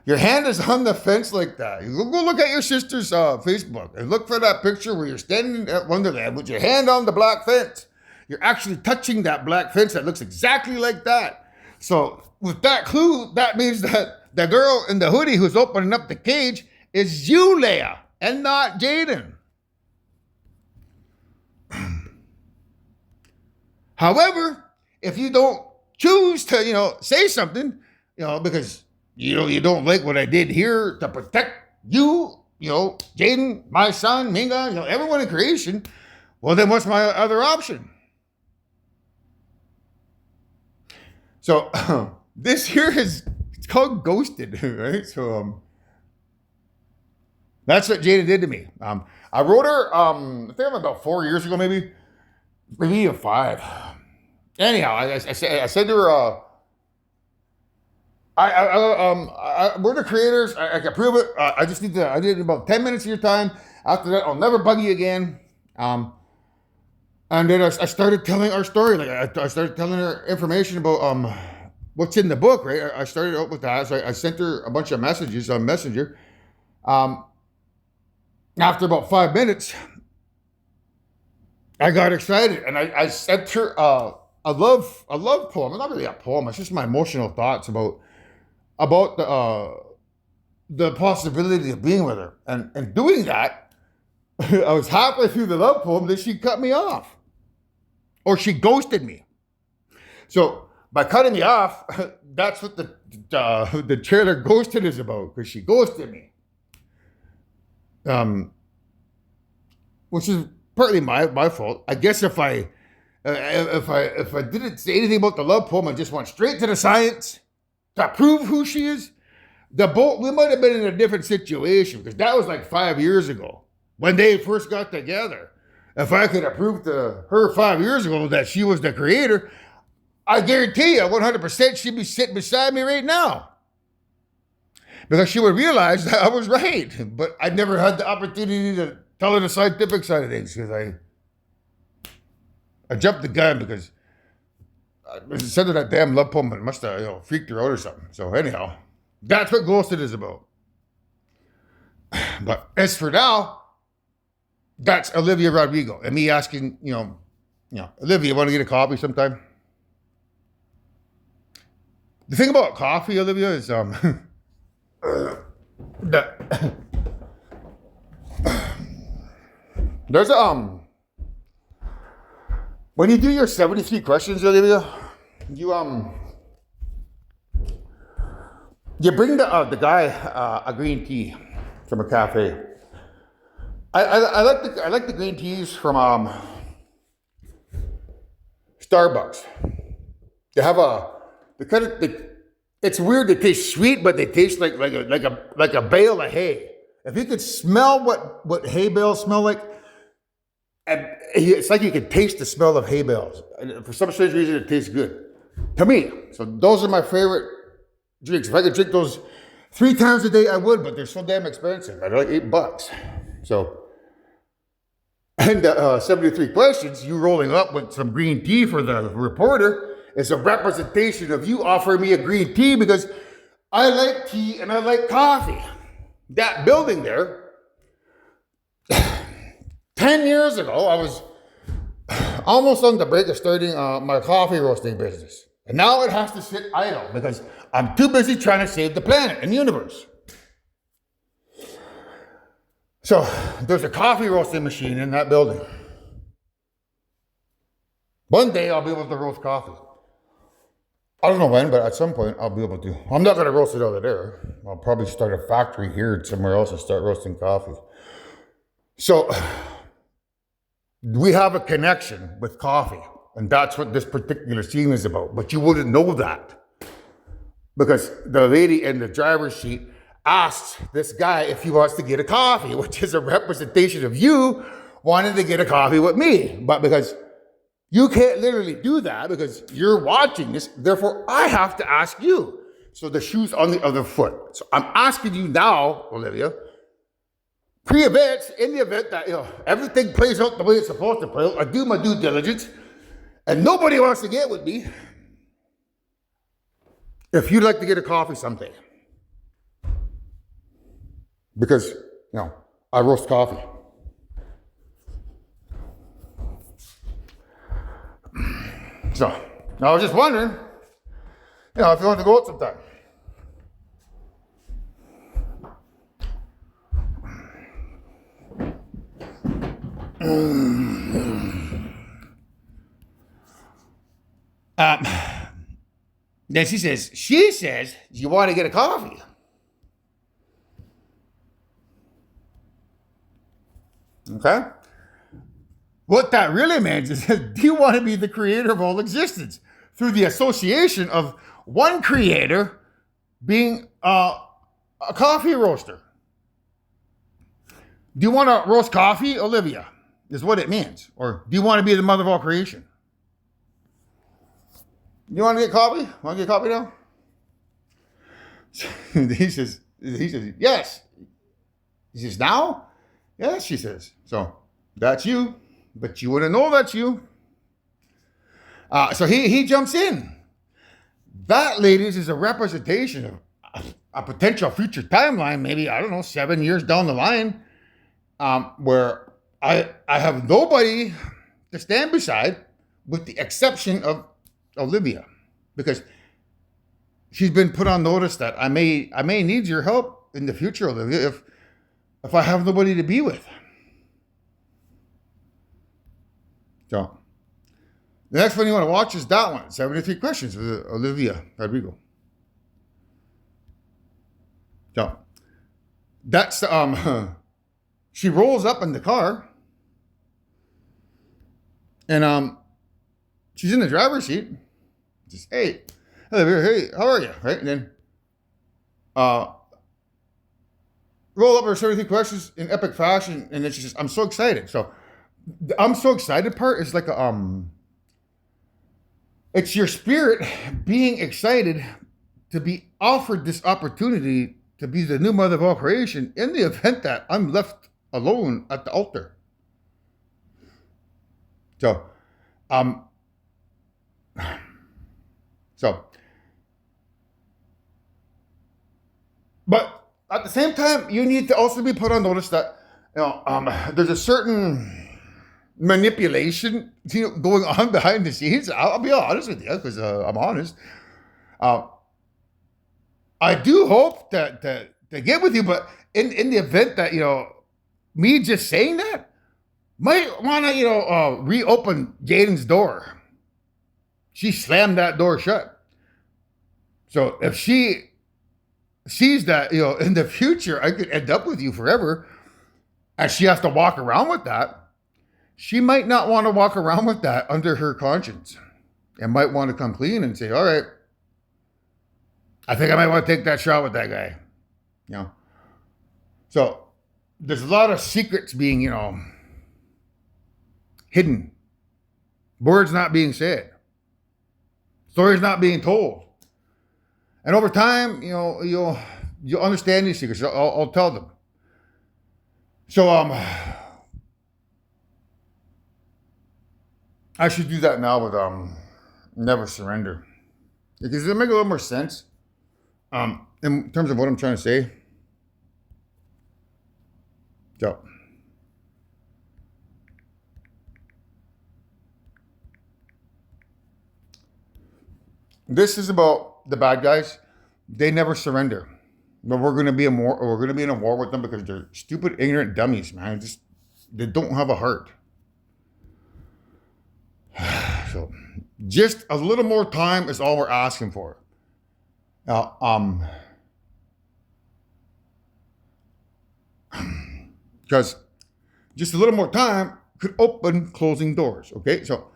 Your hand is on the fence like that. You go look at your sister's Facebook and look for that picture where you're standing at Wonderland with your hand on the black fence. You're actually touching that black fence that looks exactly like that. So with that clue, that means that the girl in the hoodie who's opening up the cage is you, Leah, and not Jaden. However, if you don't choose to, say something, because you don't like what I did here to protect you, Jaden, my son, Minga, everyone in creation, well, then what's my other option? So this here it's called Ghosted, right? So that's what Jada did to me. I wrote her, I think about 4 years ago, maybe 5. Anyhow, I said to her, we're the creators. I can prove it. I just need I did about 10 minutes of your time. After that, I'll never bug you again. And then I started telling our story. Like I started telling her information about what's in the book, right? I started out with that. So I sent her a bunch of messages on Messenger. After about 5 minutes, I got excited and I sent her a love poem. Not really a poem. It's just my emotional thoughts about the possibility of being with her. And doing that, I was halfway through the love poem that she cut me off. or she ghosted me. So by cutting me off, that's what the trailer ghosted is about, because she ghosted me. Which is partly my fault. I guess if I didn't say anything about the love poem, I just went straight to the science to prove who she is, we might have been in a different situation, because that was like 5 years ago when they first got together. If I could have proved to her 5 years ago that she was the creator, I guarantee you 100% she'd be sitting beside me right now, because she would realize that I was right. But I never had the opportunity to tell her the scientific side of things, because I jumped the gun, because I said that damn love poem must have freaked her out or something. So anyhow, that's what Ghosted is about. But as for now, that's Olivia Rodrigo and me asking, Olivia, you want to get a coffee sometime? The thing about coffee, Olivia, is there's when you do your 73 questions, Olivia, you bring the guy a green tea from a cafe. I like the green teas from Starbucks. They have it's weird. They taste sweet, but they taste like a bale of hay. If you could smell what hay bales smell like, and it's like you can taste the smell of hay bales. And for some strange reason, it tastes good to me. So those are my favorite drinks. If I could drink those 3 times a day, I would, but they're so damn expensive. They're like $8. So, and 73 questions, you rolling up with some green tea for the reporter is a representation of you offering me a green tea, because I like tea and I like coffee. That building there, 10 years ago, I was almost on the break of starting my coffee roasting business. And now it has to sit idle because I'm too busy trying to save the planet and the universe. So there's a coffee roasting machine in that building. One day I'll be able to roast coffee. I don't know when, but at some point I'll be able to. I'm not going to roast it out of there. I'll probably start a factory here somewhere else and start roasting coffee. So we have a connection with coffee, and that's what this particular scene is about. But you wouldn't know that, because the lady in the driver's seat asks this guy if he wants to get a coffee, which is a representation of you wanting to get a coffee with me. But because you can't literally do that because you're watching this, therefore I have to ask you. So the shoe's on the other foot. So I'm asking you now, Olivia, pre-events, in the event that everything plays out the way it's supposed to play out, I do my due diligence, and nobody wants to get with me, if you'd like to get a coffee someday. Because, I roast coffee. So, I was just wondering, if you want to go out sometime. Then she says, you want to get a coffee? Okay? What that really means is, do you want to be the creator of all existence through the association of one creator being a coffee roaster? Do you want to roast coffee, Olivia? Is what it means. Or do you want to be the mother of all creation? You want to get coffee? Want to get coffee now? He says, yes. He says, now? Yes, she says. So, that's you. But you wouldn't know that's you. So he jumps in. That, ladies, is a representation of a potential future timeline, maybe, 7 years down the line, where I have nobody to stand beside with the exception of Olivia, because she's been put on notice that I may need your help in the future, Olivia, if I have nobody to be with. So The next one you want to watch is that one, 73 Questions with Olivia Rodrigo. So that's she rolls up in the car, and she's in the driver's seat. Just, hey, hey, how are you? Right, and then roll up her 73 questions in epic fashion, and then she says, "I'm so excited." So the "I'm so excited" part is like it's your spirit being excited to be offered this opportunity to be the new mother of all creation in the event that I'm left alone at the altar. So, so, but at the same time, you need to also be put on notice that there's a certain manipulation going on behind the scenes. I'll be honest with you because I'm honest. I do hope that to get with you, but in the event that me just saying that might want to reopen Jaden's door. She slammed that door shut. So if she sees that in the future I could end up with you forever, and she has to walk around with that, she might not want to walk around with that under her conscience, and might want to come clean and say, all right, I think I might want to take that shot with that guy. So there's a lot of secrets being, hidden. Words not being said. Stories not being told. And over time, you'll understand these secrets. I'll tell them. So I should do that now with Never Surrender. Does it make a little more sense? In terms of what I'm trying to say. So this is about the bad guys. They never surrender. But we're gonna be in a war with them because they're stupid, ignorant dummies, man. They don't have a heart. So just a little more time is all we're asking for. Because just a little more time could open closing doors. Okay, so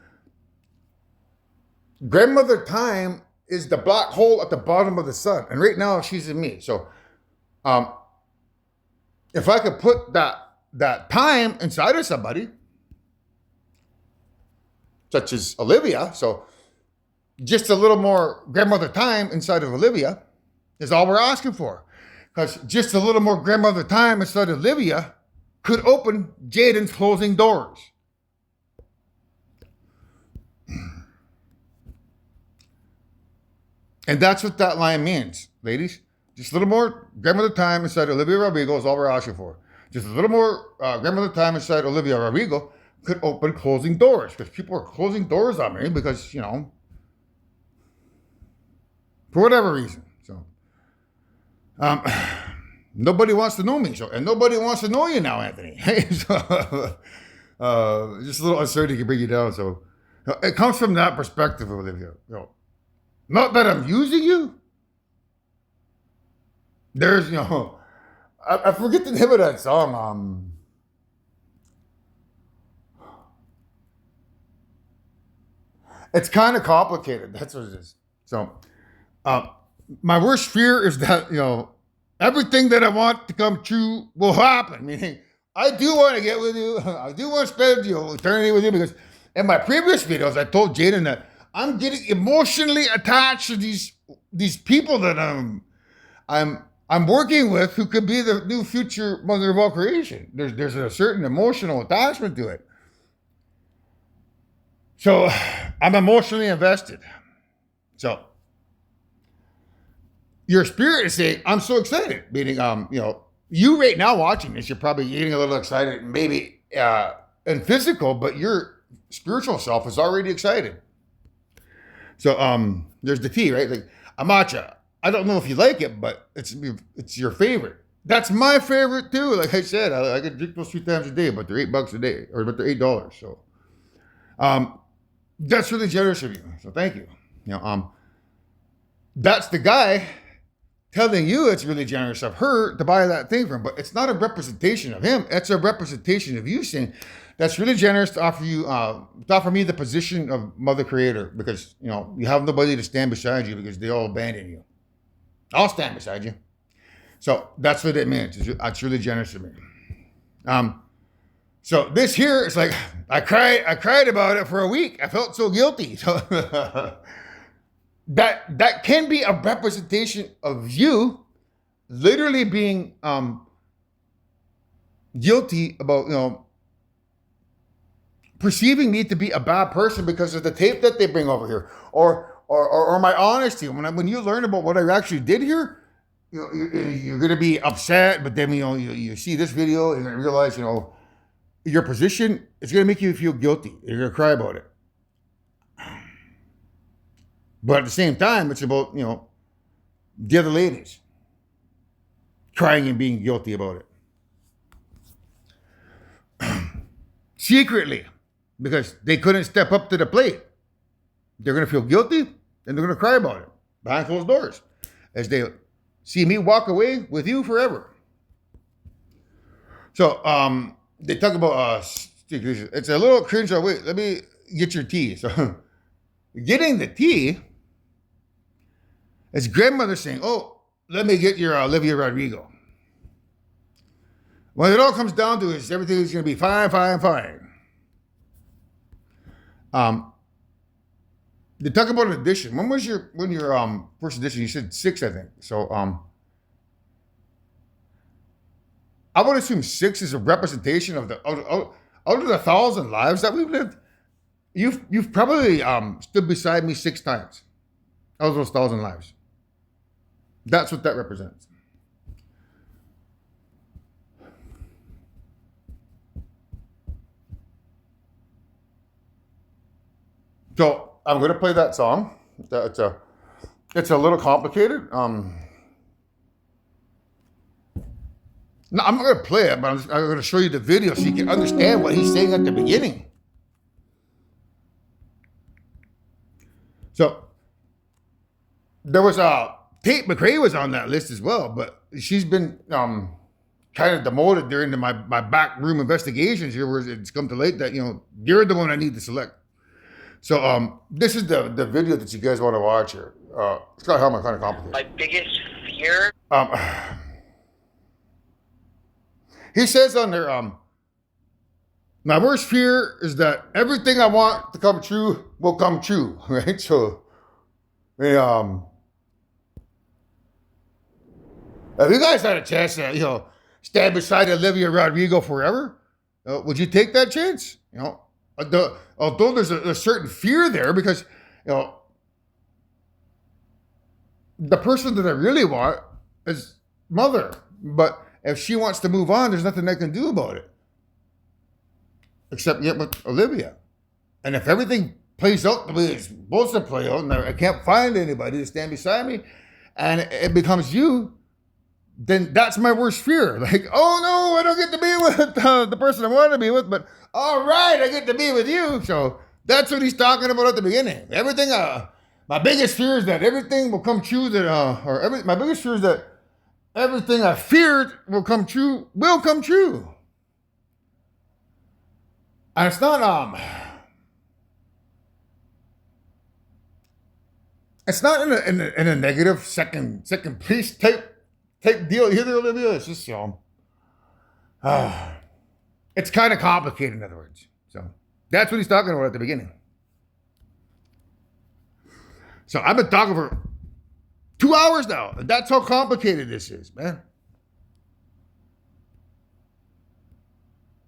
grandmother time is the black hole at the bottom of the sun, and right now she's in me. So, if I could put that time inside of somebody, such as Olivia, so just a little more grandmother time inside of Olivia is all we're asking for. Because just a little more grandmother time inside of Olivia could open Jaden's closing doors. And that's what that line means, ladies. Just a little more grandmother time inside Olivia Rodrigo is all we're asking for. Just a little more grandmother time inside Olivia Rodrigo could open closing doors. Because people are closing doors on me because, for whatever reason. So, nobody wants to know me. So, and nobody wants to know you now, Anthony. So, just a little uncertainty can bring you down. So, it comes from that perspective, Olivia. Not that I'm using you. There's, I forget the name of that song. It's kind of complicated. That's what it is. So, my worst fear is that, everything that I want to come true will happen. Meaning, I do want to get with you. I do want to spend, eternity with you, because in my previous videos, I told Jaden that I'm getting emotionally attached to these people that I'm working with who could be the new future mother of all creation. There's a certain emotional attachment to it. So I'm emotionally invested. So your spirit is saying, I'm so excited. Meaning, you right now watching this, you're probably getting a little excited, maybe in physical, but your spiritual self is already excited. So there's the tea, right? Like a matcha. I don't know if you like it, but it's your favorite. That's my favorite too. Like I said, I could drink those 3 times a day, but they're $8 a day, or but they're $8. So, That's really generous of you. So thank you. That's the guy telling you it's really generous of her to buy that thing from him. But it's not a representation of him. It's a representation of you saying that's really generous to offer you, to offer me the position of mother creator because, you have nobody to stand beside you because they all abandon you. I'll stand beside you. So that's what it means. It's really generous of me. So this here is like, I cried about it for a week. I felt so guilty. So that can be a representation of you literally being guilty about, perceiving me to be a bad person because of the tape that they bring over here. Or my honesty. When you learn about what I actually did here, you're going to be upset, but then, you see this video and you realize, your position is going to make you feel guilty. You're going to cry about it. But at the same time, it's about, the other ladies crying and being guilty about it. Secretly, because they couldn't step up to the plate. They're going to feel guilty and they're going to cry about it behind closed doors as they see me walk away with you forever. So, they talk about, it's a little cringe. Wait, let me get your tea. So, getting the tea is grandmother saying, oh, let me get your Olivia Rodrigo. When it all comes down to it, is everything is going to be fine, fine, fine. They talk about an edition. When your first edition? You said 6, I think. So, I would assume 6 is a representation of out of the 1,000 lives that we've lived. You've probably stood beside me 6 times out of those 1,000 lives. That's what that represents. So I'm going to play that song. It's a little complicated. No, I'm not going to play it, but I'm going to show you the video so you can understand what he's saying at the beginning. So there was Tate McRae was on that list as well, but she's been kind of demoted during my backroom investigations here, where it's come to light that you're the one I need to select. So this is the video that you guys want to watch here. It's got how kind of complicated. My biggest fear. He says on there, my worst fear is that everything I want to come true will come true, right? So, if you guys had a chance to, stand beside Olivia Rodrigo forever, would you take that chance? Although there's a certain fear there because, the person that I really want is mother, but if she wants to move on, there's nothing I can do about it. Except yet with Olivia. And if everything plays out the way it's supposed to play out, and I can't find anybody to stand beside me, and it becomes you, then that's my worst fear. Like, oh no, I don't get to be with the person I want to be with, but all right, I get to be with you. So that's what he's talking about at the beginning. Everything, my biggest fear is that everything will come true my biggest fear is that everything I feared will come true. And it's not in a negative second place type deal either, Olivia. It's just it's kind of complicated, in other words. So that's what he's talking about at the beginning. So I've been talking for 2 hours now, and that's how complicated this is, man.